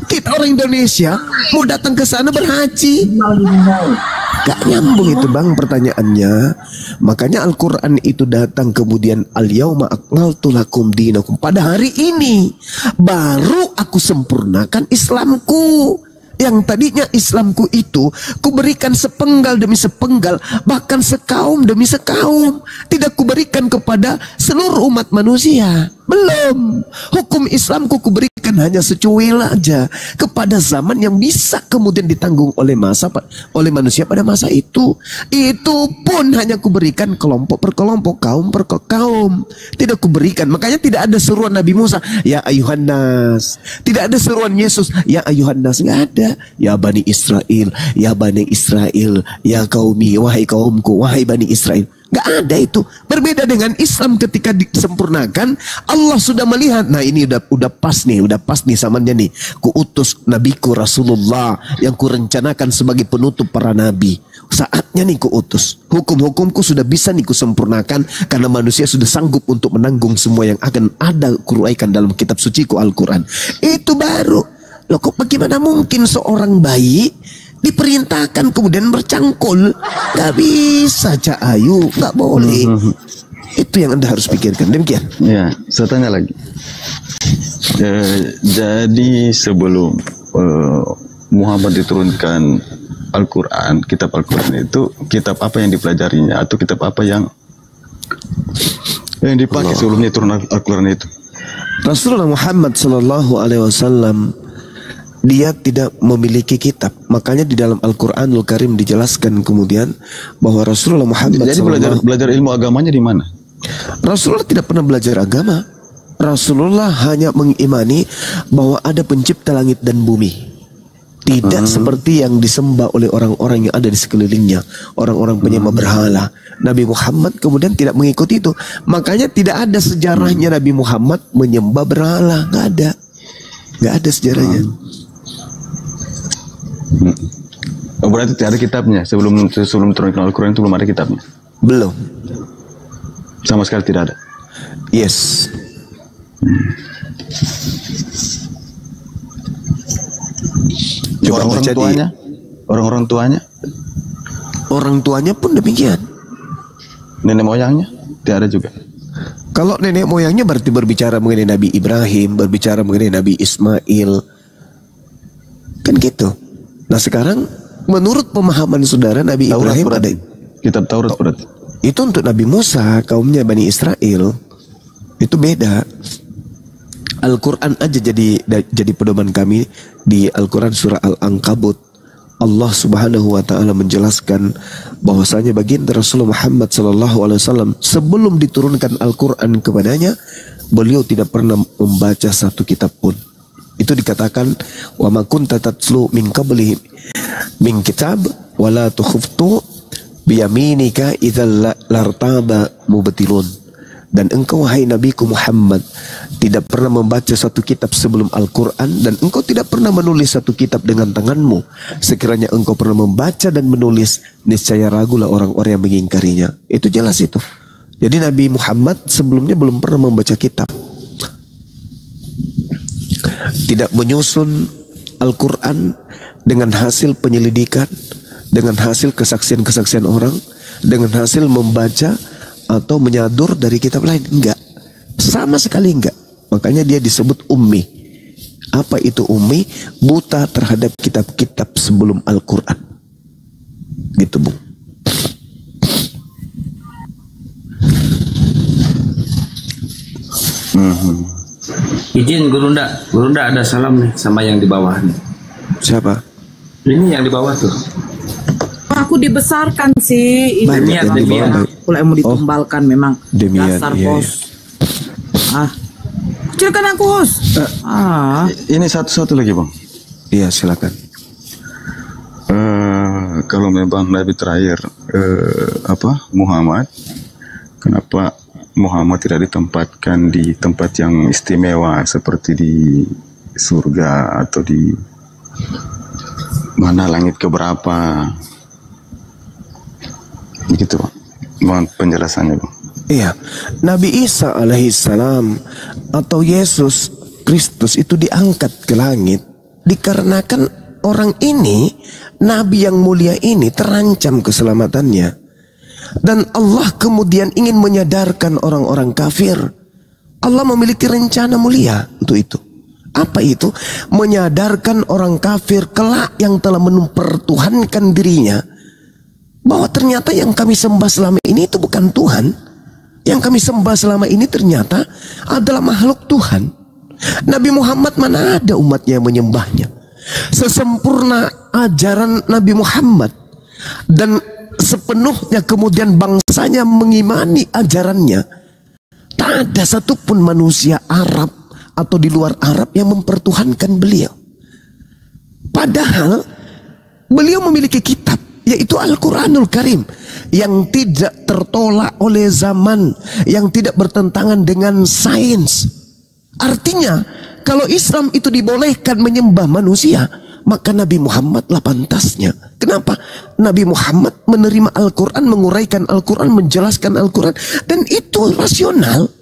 Kita orang Indonesia mau datang ke sana berhaji. Gak nyambung itu bang pertanyaannya. Makanya Al-Quran itu datang kemudian al-yauma akmaltu lakum dinakum. Pada hari ini baru aku sempurnakan Islamku. Yang tadinya Islamku itu kuberikan sepenggal demi sepenggal, bahkan sekaum demi sekaum. Tidak kuberikan kepada seluruh umat manusia. Belum. Hukum Islamku kuberikan hanya secuil aja kepada zaman yang bisa kemudian ditanggung oleh manusia pada masa itu. Itu pun hanya kuberikan kelompok per kelompok, kaum per kaum. Tidak kuberikan. Makanya tidak ada seruan Nabi Musa, ya ayuhan nas. Tidak ada seruan Yesus, ya ayuhan nas. Nggak ada. Ya Bani Israel, ya Bani Israel, ya kaumi, wahai kaumku, wahai Bani Israel. Gak ada itu. Berbeda dengan Islam ketika disempurnakan, Allah sudah melihat, nah ini udah pas nih zamannya nih. Kuutus nabiku Rasulullah yang kurencanakan sebagai penutup para nabi. Saatnya nih kuutus. Hukum-hukumku sudah bisa nih kusempurnakan karena manusia sudah sanggup untuk menanggung semua yang akan ada kuraikan dalam kitab suciku Al-Quran. Itu baru. Loh kok bagaimana mungkin seorang bayi diperintahkan kemudian bercangkul? Gak bisa Cak Ayu, gak boleh. Itu yang Anda harus pikirkan. Demikian. Ya, saya tanya lagi. Jadi sebelum Muhammad diturunkan Al-Quran, kitab Al-Quran itu kitab apa yang dipelajarinya atau kitab apa yang dipakai sebelumnya turun Al-Quran itu? Rasulullah Muhammad SAW dia tidak memiliki kitab. Makanya di dalam Al-Quranul Karim dijelaskan kemudian bahwa Rasulullah Muhammad jadi belajar ilmu agamanya di mana? Rasulullah tidak pernah belajar agama. Rasulullah hanya mengimani bahwa ada pencipta langit dan bumi. Tidak seperti yang disembah oleh orang-orang yang ada di sekelilingnya, orang-orang penyembah berhala. Nabi Muhammad kemudian tidak mengikuti itu. Makanya tidak ada sejarahnya Nabi Muhammad menyembah berhala. Nggak ada sejarahnya. Oh, berarti tidak ada kitabnya sebelum turunkan Al-Quran itu belum ada kitabnya? Belum. Sama sekali tidak ada. Yes. Orang-orang tuanya? Orang tuanya pun demikian. Nenek moyangnya tidak ada juga. Kalau nenek moyangnya berarti berbicara mengenai Nabi Ibrahim, berbicara mengenai Nabi Ismail, kan gitu. Nah sekarang menurut pemahaman saudara Nabi Taurat Ibrahim berarti. ada Kitab Taurat berarti. Itu untuk Nabi Musa, kaumnya Bani Israel. Itu beda. Al-Quran aja jadi pedoman kami di Al-Quran surah Al-Ankabut. Allah Subhanahu wa taala menjelaskan bahwasanya baginda Rasulullah Muhammad SAW sebelum diturunkan Al-Quran kepadanya, beliau tidak pernah membaca satu kitab pun. Itu dikatakan wa ma kunta tatlu min qablihi min kitab wala tukhuftu biyaminika idzal lartaba mubtilun. Dan engkau wahai nabiku Muhammad tidak pernah membaca satu kitab sebelum Al-Quran, dan engkau tidak pernah menulis satu kitab dengan tanganmu. Sekiranya engkau pernah membaca dan menulis, niscaya ragulah orang-orang yang mengingkarinya. Itu jelas itu. Jadi Nabi Muhammad sebelumnya belum pernah membaca kitab. Tidak menyusun Al-Quran dengan hasil penyelidikan, dengan hasil kesaksian-kesaksian orang, dengan hasil membaca atau menyadur dari kitab lain. Enggak, sama sekali enggak. Makanya dia disebut ummi. Apa itu ummi? Buta terhadap kitab-kitab sebelum Al-Quran. Gitu Bu. Izin Gurunda ada salam nih sama yang di bawah nih. Siapa? Ini yang di bawah tuh. Aku dibesarkan sih. Demian. Mulai mau ditumbalkan memang. Demian, Dasar iya, bos. Iya. Kecilkan aku bos. Ini satu lagi Bang. Iya silakan. kalau memang Nabi terakhir Muhammad, kenapa Muhammad tidak ditempatkan di tempat yang istimewa seperti di surga atau di mana langit keberapa? Begitu, Pak. Mohon penjelasannya, Bang. Iya, Nabi Isa alaihissalam atau Yesus Kristus itu diangkat ke langit dikarenakan orang ini, Nabi yang mulia ini terancam keselamatannya. Dan Allah kemudian ingin menyadarkan orang-orang kafir. Allah memiliki rencana mulia untuk itu. Apa itu? Menyadarkan orang kafir kelak yang telah mempertuhankan dirinya bahwa ternyata yang kami sembah selama ini itu bukan Tuhan. Yang kami sembah selama ini ternyata adalah makhluk Tuhan. Nabi Muhammad mana ada umatnya yang menyembahnya. Sesempurna ajaran Nabi Muhammad dan sepenuhnya kemudian bangsanya mengimani ajarannya, tak ada satupun manusia Arab atau di luar Arab yang mempertuhankan beliau. Padahal beliau memiliki kitab, yaitu Al-Quranul Karim, yang tidak tertolak oleh zaman, yang tidak bertentangan dengan sains. Artinya kalau Islam itu dibolehkan menyembah manusia, maka Nabi Muhammad lah pantasnya. Kenapa? Nabi Muhammad menerima Al-Quran, menguraikan Al-Quran, menjelaskan Al-Quran, dan itu rasional.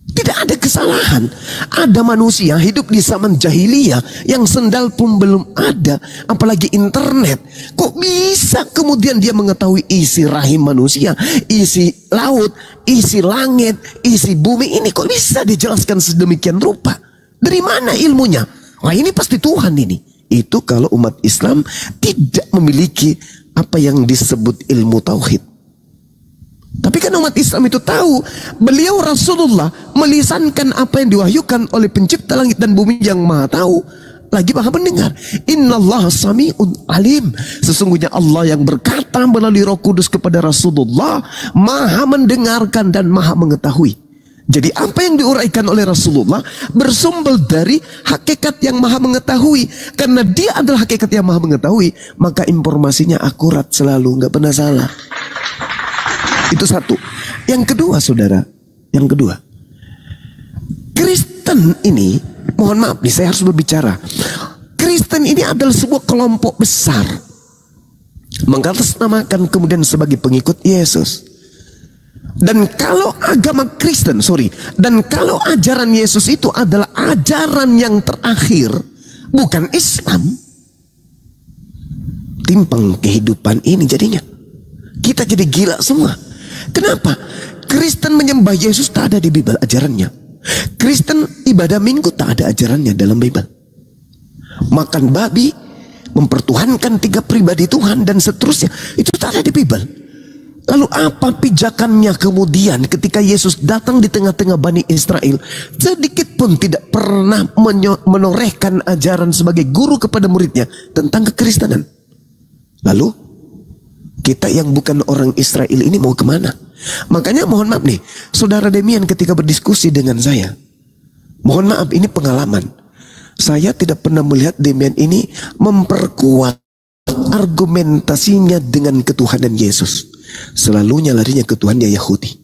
Tidak ada kesalahan. Ada manusia hidup di zaman jahiliyah yang sendal pun belum ada, apalagi internet. Kok bisa kemudian dia mengetahui isi rahim manusia, isi laut, isi langit, isi bumi ini? Kok bisa dijelaskan sedemikian rupa? Dari mana ilmunya? Wah, ini pasti Tuhan ini. Itu kalau umat Islam tidak memiliki apa yang disebut ilmu tauhid. Tapi kan umat Islam itu tahu beliau Rasulullah melisankan apa yang diwahyukan oleh pencipta langit dan bumi yang maha tahu, lagi maha mendengar. Innallaha sami'un alim. Sesungguhnya Allah yang berkata melalui Roh Kudus kepada Rasulullah, maha mendengarkan dan maha mengetahui. Jadi apa yang diuraikan oleh Rasulullah bersumber dari hakikat yang maha mengetahui. Karena dia adalah hakikat yang maha mengetahui, maka informasinya akurat selalu, nggak pernah salah. Itu satu. Yang kedua, saudara, yang kedua, Kristen ini, mohon maaf nih, saya harus berbicara. Kristen ini adalah sebuah kelompok besar, mengatasnamakan kemudian sebagai pengikut Yesus. Dan kalau agama Kristen, dan kalau ajaran Yesus itu adalah ajaran yang terakhir, bukan Islam, timpang kehidupan ini jadinya. Kita jadi gila semua. Kenapa? Kristen menyembah Yesus tak ada di Bible ajarannya. Kristen ibadah minggu tak ada ajarannya dalam Bible. Makan babi, mempertuhankan 3 pribadi Tuhan dan seterusnya, itu tak ada di Bible. Lalu apa pijakannya kemudian ketika Yesus datang di tengah-tengah Bani Israel, sedikit pun tidak pernah menorehkan ajaran sebagai guru kepada muridnya tentang kekristenan. Lalu kita yang bukan orang Israel ini mau kemana? Makanya mohon maaf nih, saudara Demian ketika berdiskusi dengan saya, mohon maaf ini pengalaman. Saya tidak pernah melihat Demian ini memperkuat argumentasinya dengan ketuhanan Yesus. Selalunya larinya ke Tuhannya Yahudi.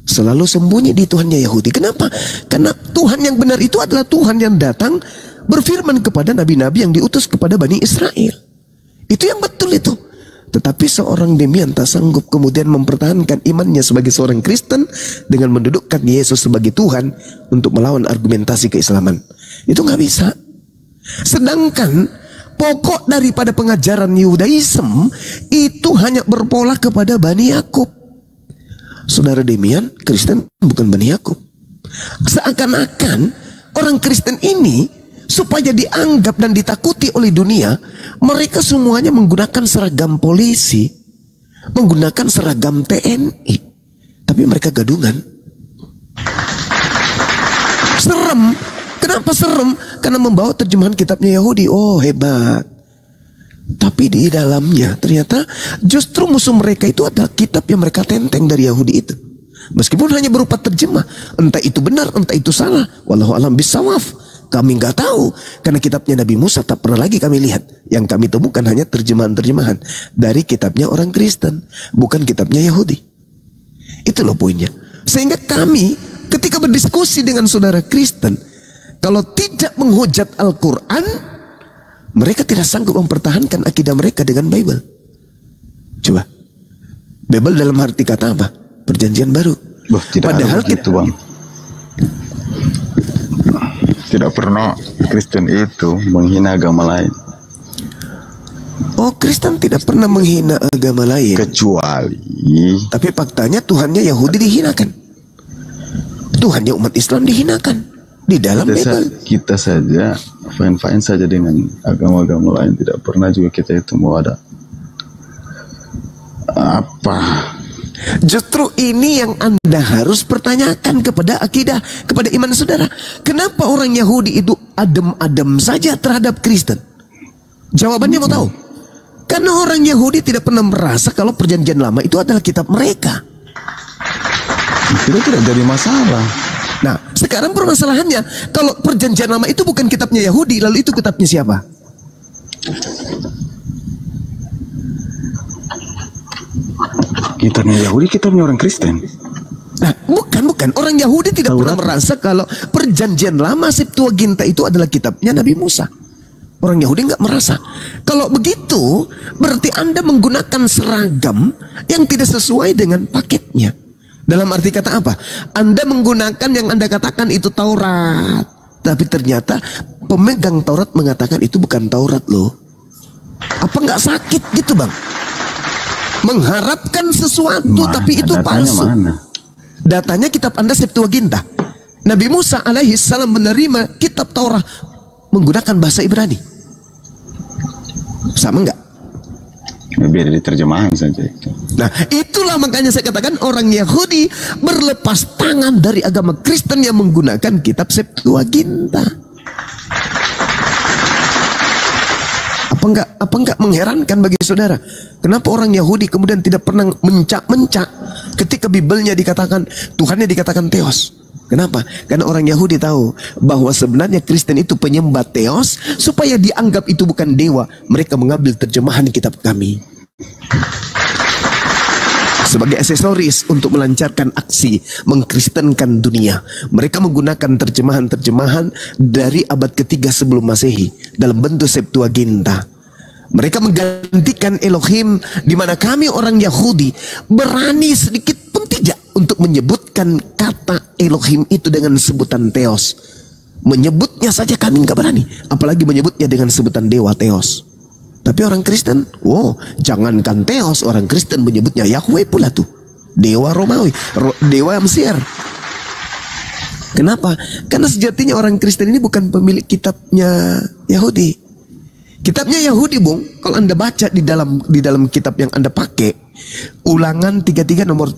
Selalu sembunyi di Tuhannya Yahudi. Kenapa? Karena Tuhan yang benar itu adalah Tuhan yang datang berfirman kepada nabi-nabi yang diutus kepada Bani Israel. Itu yang betul itu. Tetapi seorang Demian tak sanggup kemudian mempertahankan imannya sebagai seorang Kristen dengan mendudukkan Yesus sebagai Tuhan untuk melawan argumentasi keislaman. Itu nggak bisa. Sedangkan pokok daripada pengajaran Yudaism itu hanya berpola kepada Bani Yakub. Saudara Demian, Kristen bukan Bani Yakub. Seakan-akan orang Kristen ini supaya dianggap dan ditakuti oleh dunia, mereka semuanya menggunakan seragam polisi, menggunakan seragam TNI, tapi mereka gadungan. Serem. Kenapa serem? Karena membawa terjemahan kitabnya Yahudi. Oh, hebat. Tapi di dalamnya ternyata justru musuh mereka itu adalah kitab yang mereka tenteng dari Yahudi itu. Meskipun hanya berupa terjemah, entah itu benar, entah itu salah. Wallahu a'lam bishawab. Kami nggak tahu, karena kitabnya Nabi Musa tak pernah lagi kami lihat. Yang kami temukan hanya terjemahan-terjemahan dari kitabnya orang Kristen, bukan kitabnya Yahudi. Itu loh poinnya. Sehingga kami ketika berdiskusi dengan saudara Kristen, kalau tidak menghujat Al-Quran, mereka tidak sanggup mempertahankan akidah mereka dengan Bible. Coba, Bible dalam arti kata apa? Perjanjian baru. Padahal kita, Bang. Tidak pernah Kristen itu menghina agama lain. Oh, Kristen tidak pernah menghina agama lain. Kecuali, tapi faktanya Tuhannya Yahudi dihinakan. Tuhannya umat Islam dihinakan di dalam Bible. Kita saja fine-fine saja dengan agama-agama lain. Tidak pernah juga kita itu mau ada apa. Justru ini yang Anda harus pertanyakan kepada akidah, kepada iman saudara. Kenapa orang Yahudi itu adem-adem saja terhadap Kristen? Jawabannya mau tahu? Karena orang Yahudi tidak pernah merasa kalau perjanjian lama itu adalah kitab mereka. Itu tidak jadi masalah. Nah, sekarang permasalahannya, kalau perjanjian lama itu bukan kitabnya Yahudi, lalu itu kitabnya siapa? Kitabnya Yahudi, kitabnya orang Kristen. Nah, bukan. Orang Yahudi tidak pernah merasa kalau perjanjian lama Septuaginta itu adalah kitabnya Nabi Musa. Orang Yahudi nggak merasa. Kalau begitu, berarti Anda menggunakan seragam yang tidak sesuai dengan paketnya. Dalam arti kata apa? Anda menggunakan yang Anda katakan itu Taurat, tapi ternyata pemegang Taurat mengatakan itu bukan Taurat loh. Apa nggak sakit gitu, Bang? Mengharapkan sesuatu tapi itu palsu. Datanya kitab Anda Septuaginta. Nabi Musa alaihi salam menerima kitab Taurat menggunakan bahasa Ibrani. Sama enggak? Biar diterjemahan saja itu. Nah, itulah makanya saya katakan orang Yahudi berlepas tangan dari agama Kristen yang menggunakan kitab Septuaginta. Apa enggak mengherankan bagi saudara? Kenapa orang Yahudi kemudian tidak pernah mencak-mencak ketika Bibelnya dikatakan, Tuhannya dikatakan Theos? Kenapa? Karena orang Yahudi tahu bahwa sebenarnya Kristen itu penyembah Theos, supaya dianggap itu bukan dewa. Mereka mengambil terjemahan kitab kami sebagai aksesoris untuk melancarkan aksi mengkristenkan dunia. Mereka menggunakan terjemahan-terjemahan dari abad ketiga sebelum Masehi dalam bentuk Septuaginta. Mereka menggantikan Elohim, di mana kami orang Yahudi berani sedikit pun tidak untuk menyebutkan kata Elohim itu dengan sebutan Theos. Menyebutnya saja kami nggak berani, apalagi menyebutnya dengan sebutan dewa Theos. Tapi orang Kristen, jangankan Theos, orang Kristen menyebutnya Yahweh pula tuh, dewa Romawi, dewa Mesir. Kenapa? Karena sejatinya orang Kristen ini bukan pemilik kitabnya Yahudi. Kitabnya Yahudi, Bung, kalau Anda baca di dalam kitab yang Anda pakai, Ulangan 33 nomor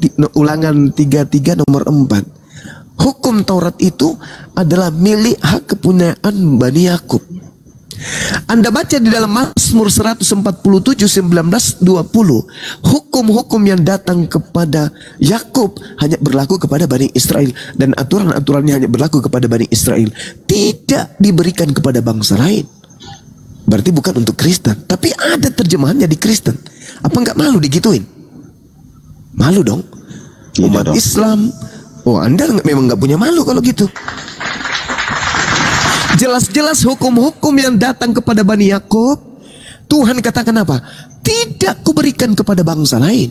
4. Hukum Taurat itu adalah milik hak kepunyaan Bani Yakub. Anda baca di dalam Mazmur 147 19-20, hukum-hukum yang datang kepada Yakub hanya berlaku kepada Bani Israel, dan aturan-aturannya hanya berlaku kepada Bani Israel, tidak diberikan kepada bangsa lain. Berarti bukan untuk Kristen, tapi ada terjemahannya di Kristen. Apa nggak malu digituin? Malu dong. Umat Islam. Anda memang nggak punya malu kalau gitu. Jelas-jelas hukum-hukum yang datang kepada Bani Yakub, Tuhan katakan apa? Tidak kuberikan kepada bangsa lain.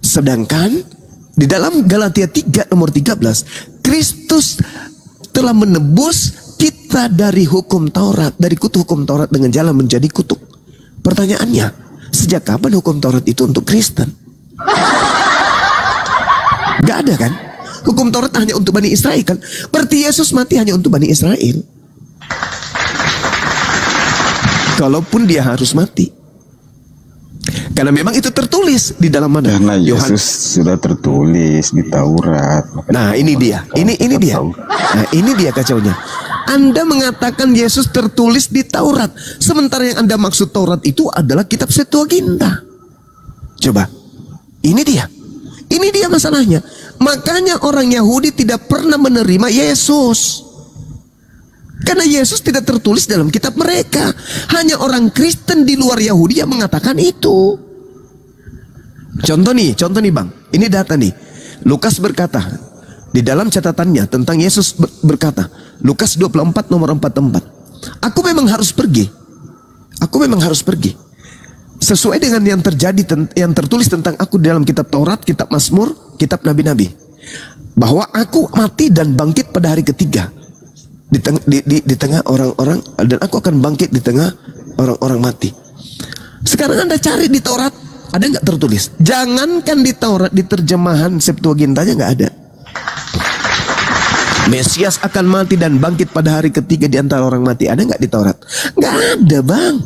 Sedangkan di dalam Galatia 3 nomor 13, Kristus telah menebus kita dari hukum Taurat, dari kutuk hukum Taurat dengan jalan menjadi kutuk. Pertanyaannya, sejak kapan hukum Taurat itu untuk Kristen? Gak ada kan? Hukum Taurat hanya untuk Bani Israel kan? Berarti Yesus mati hanya untuk Bani Israel. Kalaupun dia harus mati, karena memang itu tertulis di dalam mana? Karena Yesus sudah tertulis di Taurat. Nah ini dia, ini dia. Nah ini dia kacaunya. Anda mengatakan Yesus tertulis di Taurat, sementara yang Anda maksud Taurat itu adalah kitab Septuaginta. Coba, ini dia masalahnya. Makanya orang Yahudi tidak pernah menerima Yesus. Karena Yesus tidak tertulis dalam kitab mereka. Hanya orang Kristen di luar Yahudi yang mengatakan itu. Contoh nih Bang. Ini data nih. Lukas berkata di dalam catatannya tentang Yesus berkata, Lukas 24 nomor 44. Aku memang harus pergi. Sesuai dengan yang terjadi, yang tertulis tentang aku di dalam kitab Taurat, kitab Mazmur, kitab Nabi-Nabi. Bahwa aku mati dan bangkit pada hari ketiga. Di tengah orang-orang, dan aku akan bangkit di tengah orang-orang mati. Sekarang Anda cari di Taurat, ada nggak tertulis? Jangankan di Taurat, di terjemahan Septuagintanya nggak ada. Mesias akan mati dan bangkit pada hari ketiga di antara orang mati. Ada nggak di Taurat? Nggak ada, Bang.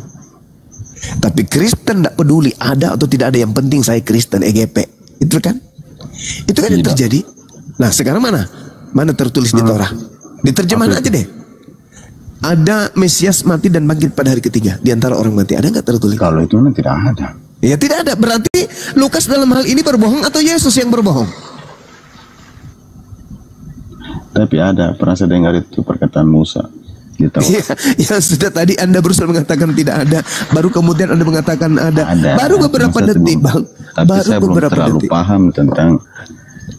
Tapi Kristen tidak peduli ada atau tidak ada, yang penting saya Kristen, EGP. Itu kan yang terjadi. Nah sekarang mana tertulis di Taurat? Di terjemahan aja deh. Ada Mesias mati dan bangkit pada hari ketiga di antara orang mati. Ada nggak tertulis? Kalau itu tidak ada. Ya tidak ada. Berarti Lukas dalam hal ini berbohong atau Yesus yang berbohong? Tapi ada, pernah saya dengar itu perkataan Musa. Ya sudah, tadi Anda berusaha mengatakan tidak ada, baru kemudian Anda mengatakan ada. Baru beberapa detik, Bang. Tapi baru saya belum terlalu paham tentang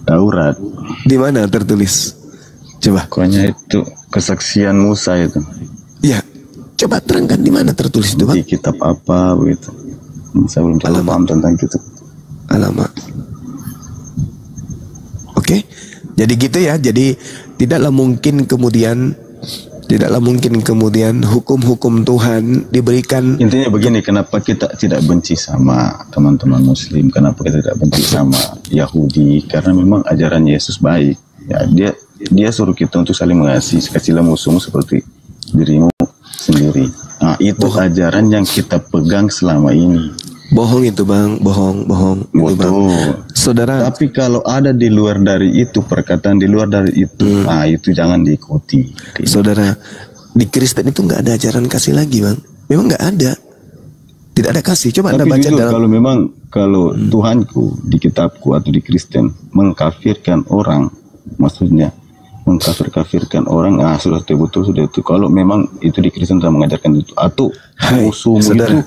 Taurat. Di mana tertulis? Coba. Pokoknya itu kesaksian Musa itu. Ya, coba terangkan di mana tertulis itu, Bang? Di kitab apa begitu? Saya belum terlalu paham tentang kitab. Alamak. Oke. Jadi gitu ya. Jadi tidaklah mungkin kemudian hukum-hukum Tuhan diberikan. Intinya begini, kenapa kita tidak benci sama teman-teman Muslim? Kenapa kita tidak benci sama Yahudi? Karena memang ajaran Yesus baik. Ya, dia suruh kita untuk saling mengasihi, kasihlah musuhmu seperti dirimu sendiri. Nah, itu ajaran yang kita pegang selama ini. Bohong itu, Bang, bohong. Itu, Bang. Saudara. Tapi kalau ada di luar dari itu, perkataan di luar dari itu, nah itu jangan diikuti. Saudara, di Kristen itu nggak ada ajaran kasih lagi, Bang. Memang nggak ada. Tidak ada kasih. Coba Anda baca dalam. Kalau Tuhanku di kitabku atau di Kristen mengkafirkan orang, maksudnya mengkafirkan orang, sudah betul sudah itu. Kalau memang itu di Kristen sudah mengajarkan itu, atau musuhmu itu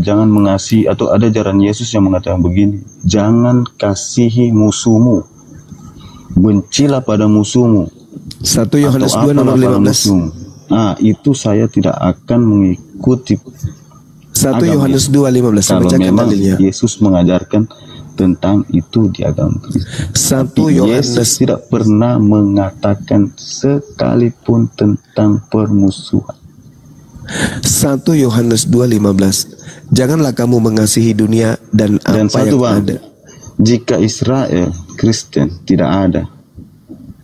jangan mengasihi, atau ada ajaran Yesus yang mengatakan begini, jangan kasihi musuhmu, bencilah pada musuhmu. 1 Yohanes 2 nomor 15. Itu saya tidak akan mengikuti 1 Yohanes 2:15. Kalau memang Yesus mengajarkan tentang itu di agama Kristen. Yesus tidak pernah mengatakan sekalipun tentang permusuhan. 1 Yohanes 2:15. Janganlah kamu mengasihi dunia dan apa yang ada. Jika Israel Kristen tidak ada,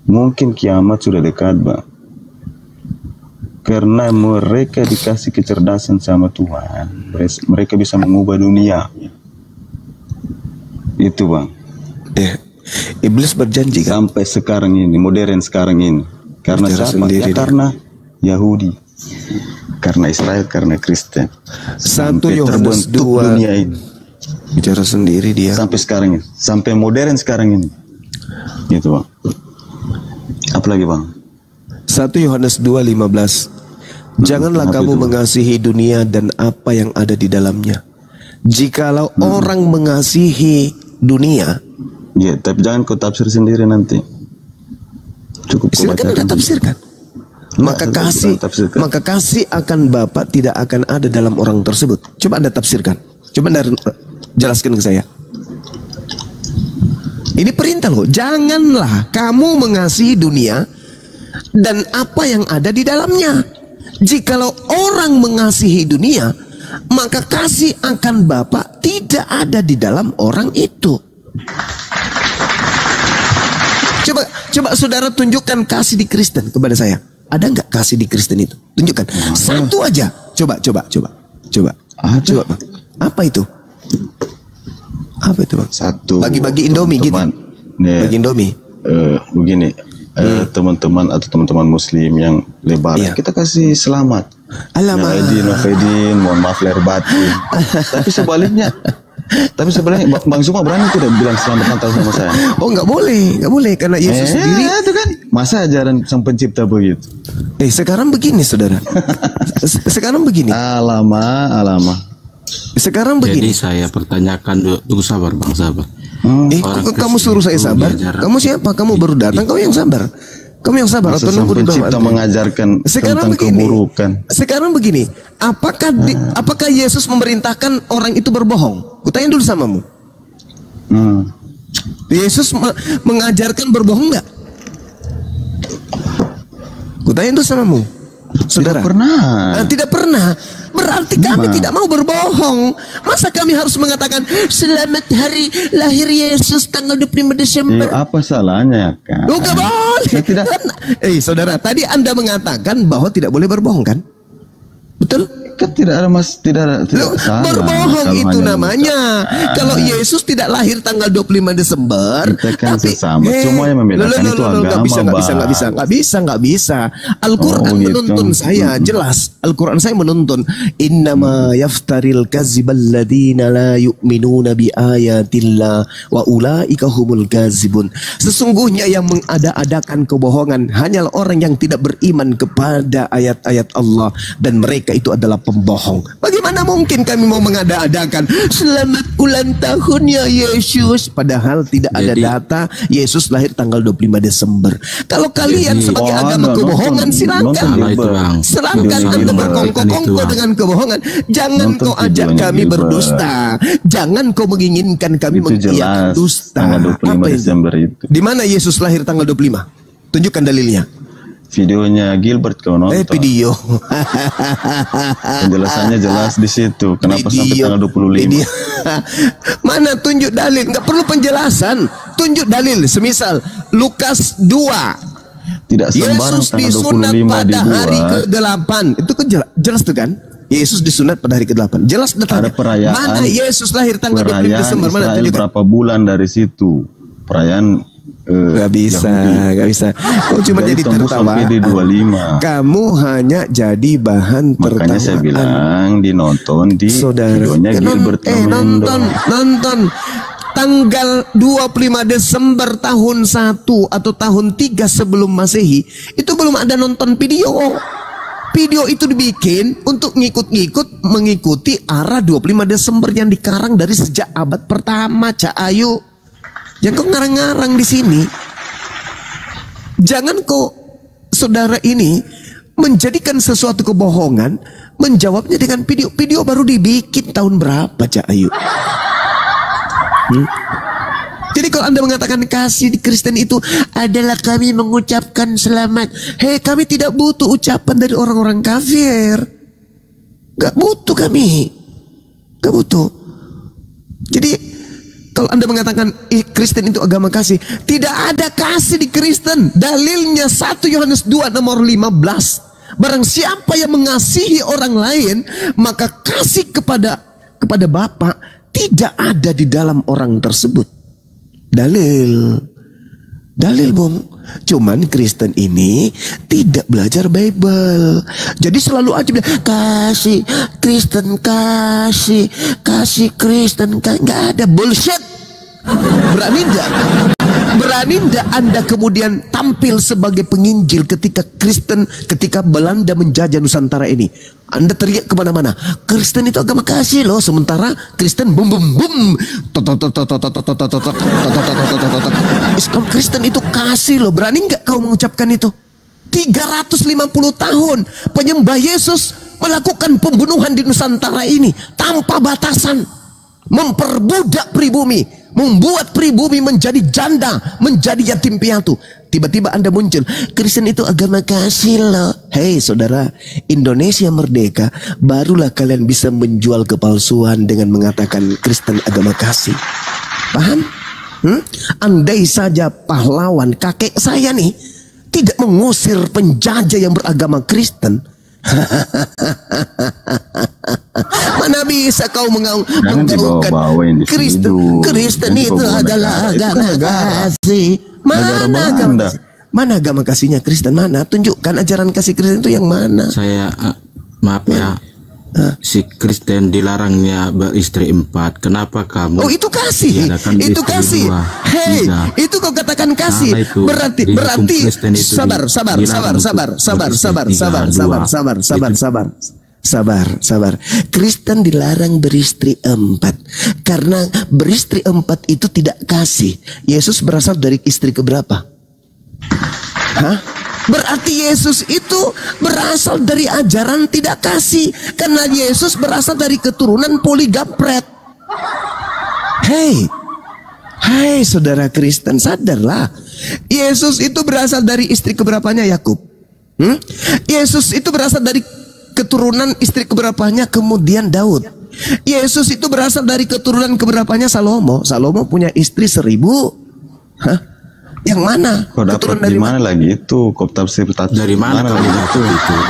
mungkin kiamat sudah dekat, Bang. Karena mereka dikasih kecerdasan sama Tuhan, mereka bisa mengubah dunia. Itu, Bang. Iblis berjanji kan? Sampai sekarang ini, modern sekarang ini. Karena siapa? Ya, karena Yahudi, karena Israel, karena Kristen. 1 Yohanes 2 dunia ini. Bicara sendiri dia. Sampai sekarang ini, sampai modern sekarang ini. Gitu, Bang. Apalagi, Bang? 1 Yohanes 2:15. Janganlah kamu mengasihi dunia dan apa yang ada di dalamnya. Jikalau orang mengasihi dunia, ya, tapi jangan kau tafsir sendiri nanti. Cukup silakan Anda tafsirkan. Maka kasih akan Bapa tidak akan ada dalam orang tersebut. Coba Anda tafsirkan. Coba Anda jelaskan ke saya. Ini perintah loh. Janganlah kamu mengasihi dunia dan apa yang ada di dalamnya. Jikalau orang mengasihi dunia, maka kasih akan Bapa tidak ada di dalam orang itu. Coba saudara tunjukkan kasih di Kristen kepada saya. Ada nggak kasih di Kristen itu? Tunjukkan. Satu aja. Coba. Bang. Apa itu? Apa itu, Bang? Satu. Bagi-bagi Indomie gitu. Bagi Indomie. Begini. Teman-teman atau teman-teman Muslim yang lebaran, kita kasih selamat. Alamak. Aidin, mohon maaf lahir batin. Tapi sebaliknya Bang Zuma berani tidak bilang selamat Natal sama saya? Oh, nggak boleh karena Yesus sendiri. Itu kan Masa ajaran sang pencipta begitu? Sekarang begini saudara. Sekarang begini. Alama. Sekarang begini. Jadi saya pertanyakan, tunggu sabar bang, sabar. Kok kamu suruh saya sabar? Kamu siapa? Kamu baru datang, kau yang sabar. Kamu yang sabar atau nunggu di bawah? Pencipta mengajarkan tentang keburukan. Sekarang begini, apakah Yesus memerintahkan orang itu berbohong? Kutanya dulu samamu. Yesus mengajarkan berbohong nggak? Kutanya dulu samamu. Saudara. Tidak pernah. Berarti kami tidak mau berbohong. Masa kami harus mengatakan selamat hari lahir Yesus tanggal 25 Desember? Apa salahnya kan? Gak boleh. Tidak. Saudara, tadi Anda mengatakan bahwa tidak boleh berbohong kan? Betul? Tidak ada tidak salah. Berbohong itu namanya. Kalau Yesus tidak lahir tanggal 25 Desember, kita kan sesama. Cuma yang membedakan itu agama. Nggak bisa. Al-Quran menuntun saya jelas. Al-Quran saya menuntun. Innama yaftaril kazibal ladina la yu'minuna bi ayatillah wa ulaika humul kazibun. Sesungguhnya yang mengada-adakan kebohongan hanyalah orang yang tidak beriman kepada ayat-ayat Allah, dan mereka itu adalah pembohong. Bagaimana mungkin kami mau mengada-adakan selamat ulang tahun ya Yesus, padahal tidak ada data Yesus lahir tanggal 25 Desember. Kalau kalian sebagai agama kebohongan, silakan Anda berkongko-kongko dengan kebohongan. Jangan kau ajak kami berdusta. Jangan kau menginginkan kami mengiyakan dusta. Apa itu? Di mana Yesus lahir tanggal 25? Tunjukkan dalilnya. Videonya Gilbert kau nonton. Video. Penjelasannya jelas di situ. Kenapa sampai tanggal 25? Mana tunjuk dalil? Nggak perlu penjelasan. Tunjuk dalil. Semisal Lukas 2. Tidak sembarang Yesus tanggal disunat 25 pada hari ke-8. Itu kan jelas tuh kan? Yesus disunat pada hari ke-8. Jelas datanya. Ada perayaan. Mana Yesus lahir tanggal 25 Desember? Mana tunjukkan? Berapa bulan dari situ? Perayaan Gak bisa. Kau cuma jadi tertawa. Kamu hanya jadi bahan tertawaan. Makanya saya bilang dinonton di videonya Gilbert. Nonton. Tanggal 25 Desember tahun 1 atau tahun 3 sebelum Masehi, itu belum ada nonton video. Video itu dibikin untuk mengikuti arah 25 Desember yang dikarang dari sejak abad pertama, Cak Ayu. Jangan kau ngarang-ngarang di sini. Jangan kau, saudara ini, menjadikan sesuatu kebohongan, menjawabnya dengan video. Video baru dibikin tahun berapa, Cak Ayu? Jadi kalau Anda mengatakan kasih di Kristen itu adalah kami mengucapkan selamat. Kami tidak butuh ucapan dari orang-orang kafir. Gak butuh kami. Gak butuh. Jadi kalau Anda mengatakan Kristen itu agama kasih, tidak ada kasih di Kristen. Dalilnya 1 Yohanes 2 nomor 15. Barang siapa yang mengasihi orang lain, maka kasih kepada Bapa tidak ada di dalam orang tersebut. Dalil, Bung. Cuman Kristen ini tidak belajar Bible. Jadi selalu aja bilang kasih Kristen, kasih Kristen. Nggak ada, bullshit. Berani enggak Anda kemudian tampil sebagai penginjil ketika Belanda menjajah Nusantara ini? Anda teriak kemana-mana, Kristen itu agama kasih loh, sementara Kristen bum bum bum, Islam Kristen itu kasih loh. Berani enggak kau mengucapkan itu? 350 tahun penyembah Yesus melakukan pembunuhan di Nusantara ini tanpa batasan, memperbudak pribumi, membuat pribumi menjadi janda, menjadi yatim piatu. Tiba-tiba Anda muncul, Kristen itu agama kasih loh. Hei saudara, Indonesia merdeka, barulah kalian bisa menjual kepalsuan dengan mengatakan Kristen agama kasih. Paham? Andai saja pahlawan kakek saya nih tidak mengusir penjajah yang beragama Kristen, mana bisa kau menggaungkan Kristen itu adalah agama kasih? Mana agama kasihnya Kristen? Mana? Tunjukkan ajaran kasih Kristen itu yang mana? Saya maaf ya, si Kristen dilarangnya beristri 4. Kenapa kamu? Oh itu kasih, itu kasih. Hei, itu kau katakan ajaran kasih. Berarti sabar. Kristen dilarang beristri 4 karena beristri 4 itu tidak kasih. Yesus berasal dari istri keberapa? Hah? Berarti Yesus itu berasal dari ajaran tidak kasih karena Yesus berasal dari keturunan poligapret. Hai saudara Kristen, sadarlah. Yesus itu berasal dari istri keberapanya Yakub? Yesus itu berasal dari keturunan istri keberapanya kemudian Daud. Yesus itu berasal dari keturunan keberapanya Salomo. Salomo punya istri 1000. Hah? Yang mana? Kau dapat dari mana lagi itu? Kau tafsir dari mana kau itu?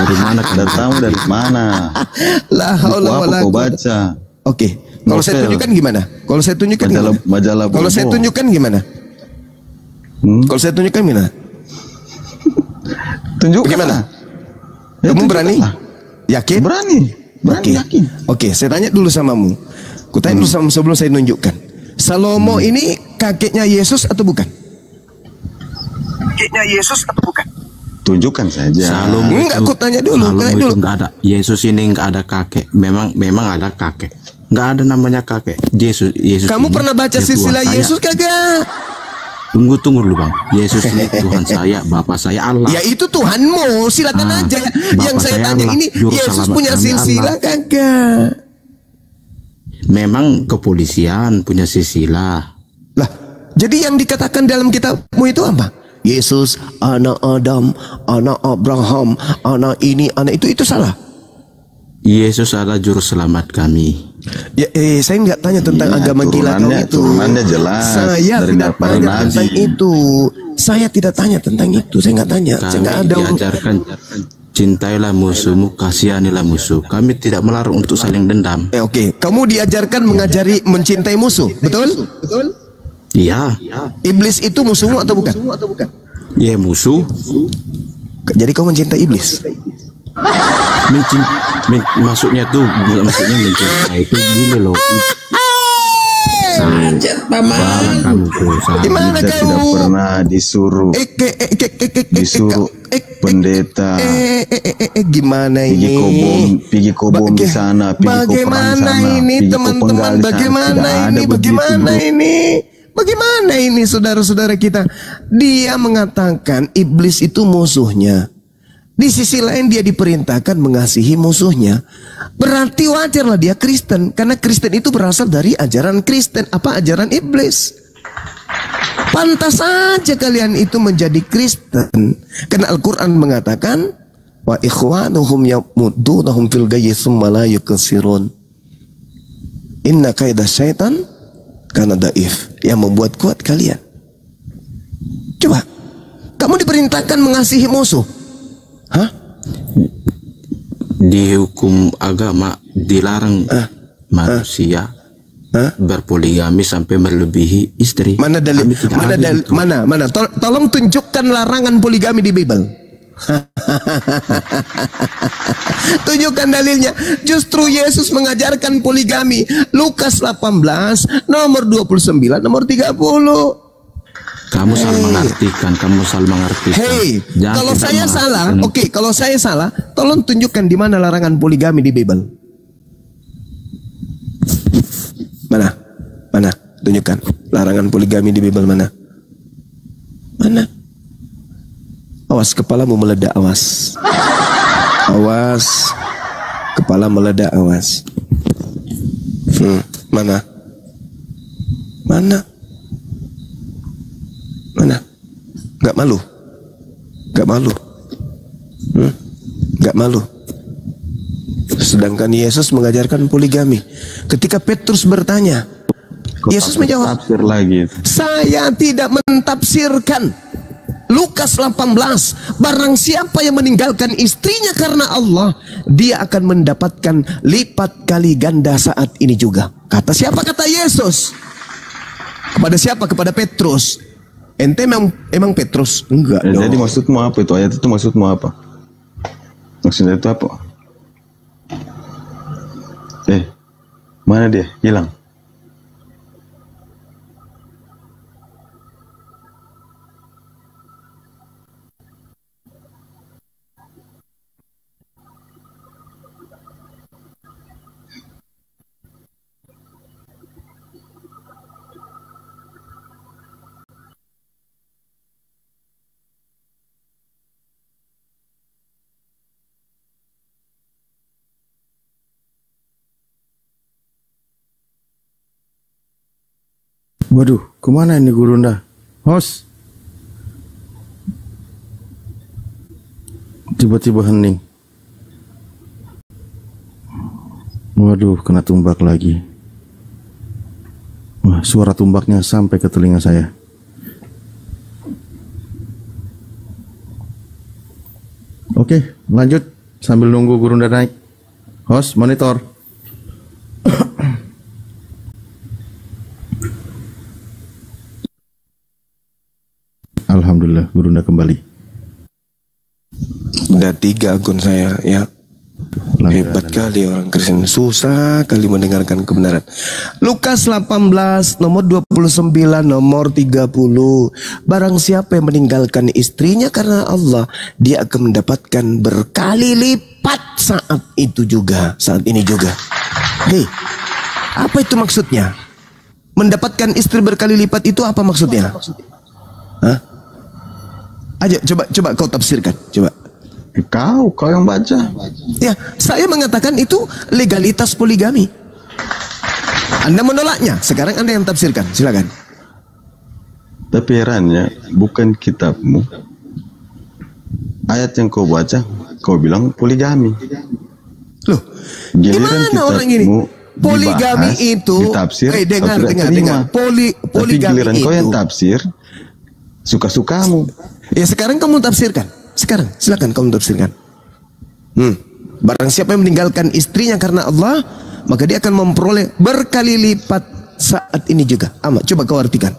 Dari mana kau tahu dari mana? La haula wala quwwata. Kau baca. Oke. Kalau saya tunjukkan gimana? Kalau saya tunjukkan majalah Kalau saya tunjukkan gimana? Kalau saya tunjukkan gimana? Tunjukkan gimana? Ya, kamu berani? Yakin? Berani, yakin. Oke, saya tanya dulu samamu. Kutanya dulu sama sebelum saya tunjukkan. Salomo ini kakeknya Yesus atau bukan? Kakeknya Yesus atau bukan? Tunjukkan saja. Salomo enggak, aku tanya dulu. Salomo itu enggak ada. Yesus ini enggak ada kakek. Memang ada kakek. Enggak ada namanya kakek. Yesus. Kamu pernah baca silsilah Yesus kagak? Tunggu dulu Bang. Yesus ini Tuhan saya, Bapak saya Allah. Ya itu Tuhanmu, silakan aja. Yang saya tanya Allah, ini Yesus punya silsilah kagak? Memang kepolisian punya silsilah. Lah, jadi yang dikatakan dalam kitabmu itu apa? Yesus anak Adam, anak Abraham, anak ini, anak itu salah. Yesus adalah juru selamat kami. Ya, saya nggak tanya tentang agama gila kau itu. Turunannya jelas. Saya tidak tanya tentang itu. Saya tidak tanya tentang itu. Saya nggak tanya. Kami saya nggak ada. Diajarkan cintailah musuhmu, kasihanilah musuh. Kami tidak melarang untuk saling dendam. Oke. Kamu diajarkan mengajari mencintai musuh, betul? Iya. Iblis itu musuhmu atau bukan? Iya musuh. Jadi kau mencintai iblis? Maksudnya tuh maksudnya mencintai itu gini loh. Gimana kamu? Tidak pernah disuruh pendeta gimana ini? Pergi kobom di sana, bagaimana ini teman-teman? Bagaimana ini saudara-saudara kita? Dia mengatakan iblis itu musuhnya. Di sisi lain dia diperintahkan mengasihi musuhnya. Berarti wajarlah dia Kristen. Karena Kristen itu berasal dari ajaran Kristen. Apa ajaran iblis? Pantas saja kalian itu menjadi Kristen. Karena Al-Quran mengatakan, wa ikhwanuhum yamuddunahum fil gayyi tsumma la yuqsirun. Inna kaidah syaitan kana daif. Yang membuat kuat kalian. Coba, kamu diperintahkan mengasihi musuh. Hah? Di hukum agama dilarang manusia berpoligami sampai melebihi istri. Mana dalil? Mana? Tolong tunjukkan larangan poligami di Bible. Tunjukkan dalilnya. Justru Yesus mengajarkan poligami. Lukas 18 nomor 29 nomor 30. Kamu salah mengartikan. Kalau saya salah, kalau saya salah, tolong tunjukkan di mana larangan poligami di Bible. Mana? Tunjukkan larangan poligami di Bible mana? Awas kepalamu meledak, awas. Kepala meledak, awas. Mana? Gak malu? Sedangkan Yesus mengajarkan poligami. Ketika Petrus bertanya, Yesus menjawab, saya tidak mentafsirkan. Lukas 18, barang siapa yang meninggalkan istrinya karena Allah, dia akan mendapatkan lipat kali ganda saat ini juga. Kata siapa? Kata Yesus. Kepada siapa? Kepada Petrus. Ente emang Petrus? Enggak. Ya, jadi maksudmu apa itu? Ayat itu maksudmu apa? Maksudnya itu apa? Mana dia? Hilang. Waduh, kemana ini Gurunda? Host. Tiba-tiba hening. Waduh, kena tumbak lagi. Wah, suara tumbaknya sampai ke telinga saya. Oke, lanjut sambil nunggu Gurunda naik. Host, monitor. Alhamdulillah, Gurunda kembali. Udah 3 akun saya ya. Hebat kali orang Kristen, susah kali mendengarkan kebenaran. Lukas 18 nomor 29 nomor 30. Barang siapa yang meninggalkan istrinya karena Allah, dia akan mendapatkan berkali lipat saat itu juga, saat ini juga. Hei, apa itu maksudnya? Mendapatkan istri berkali lipat itu apa maksudnya? Hah? Ayo coba kau tafsirkan, coba. Kau yang baca. Ya, saya mengatakan itu legalitas poligami. Anda menolaknya. Sekarang Anda yang tafsirkan. Silakan. Tapi herannya, bukan kitabmu. Ayat yang kau baca, kau bilang poligami. Loh, gimana orang ini? Poligami itu ditafsir, dengar. Tapi giliran kau yang tafsir, suka-sukamu. Ya sekarang kamu tafsirkan. Sekarang silakan kamu tafsirkan. Barang siapa yang meninggalkan istrinya karena Allah, maka dia akan memperoleh berkali lipat saat ini juga. Coba kau artikan.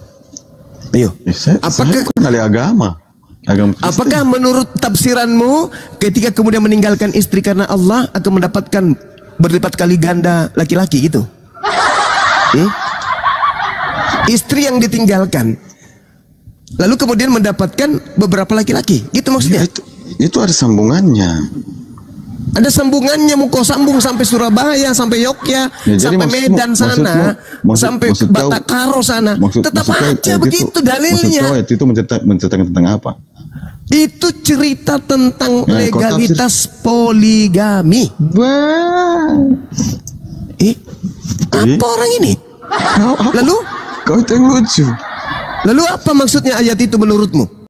Ayo. Apakah kenali agama Kristen? Apakah menurut tafsiranmu ketika kemudian meninggalkan istri karena Allah akan mendapatkan berlipat kali ganda laki-laki gitu? Istri yang ditinggalkan lalu kemudian mendapatkan beberapa laki-laki, gitu maksudnya? Ya, itu ada sambungannya. Ada sambungannya, mau kau sambung sampai Surabaya, sampai Yogyakarta, ya, sampai Medan sana, sampai Batakaro sana. Tetap aja begitu dalilnya. Itu menceritakan tentang apa? Itu cerita tentang legalitas poligami. Apa orang ini? Lalu? Kau itu yang lucu. Lalu apa maksudnya ayat itu menurutmu?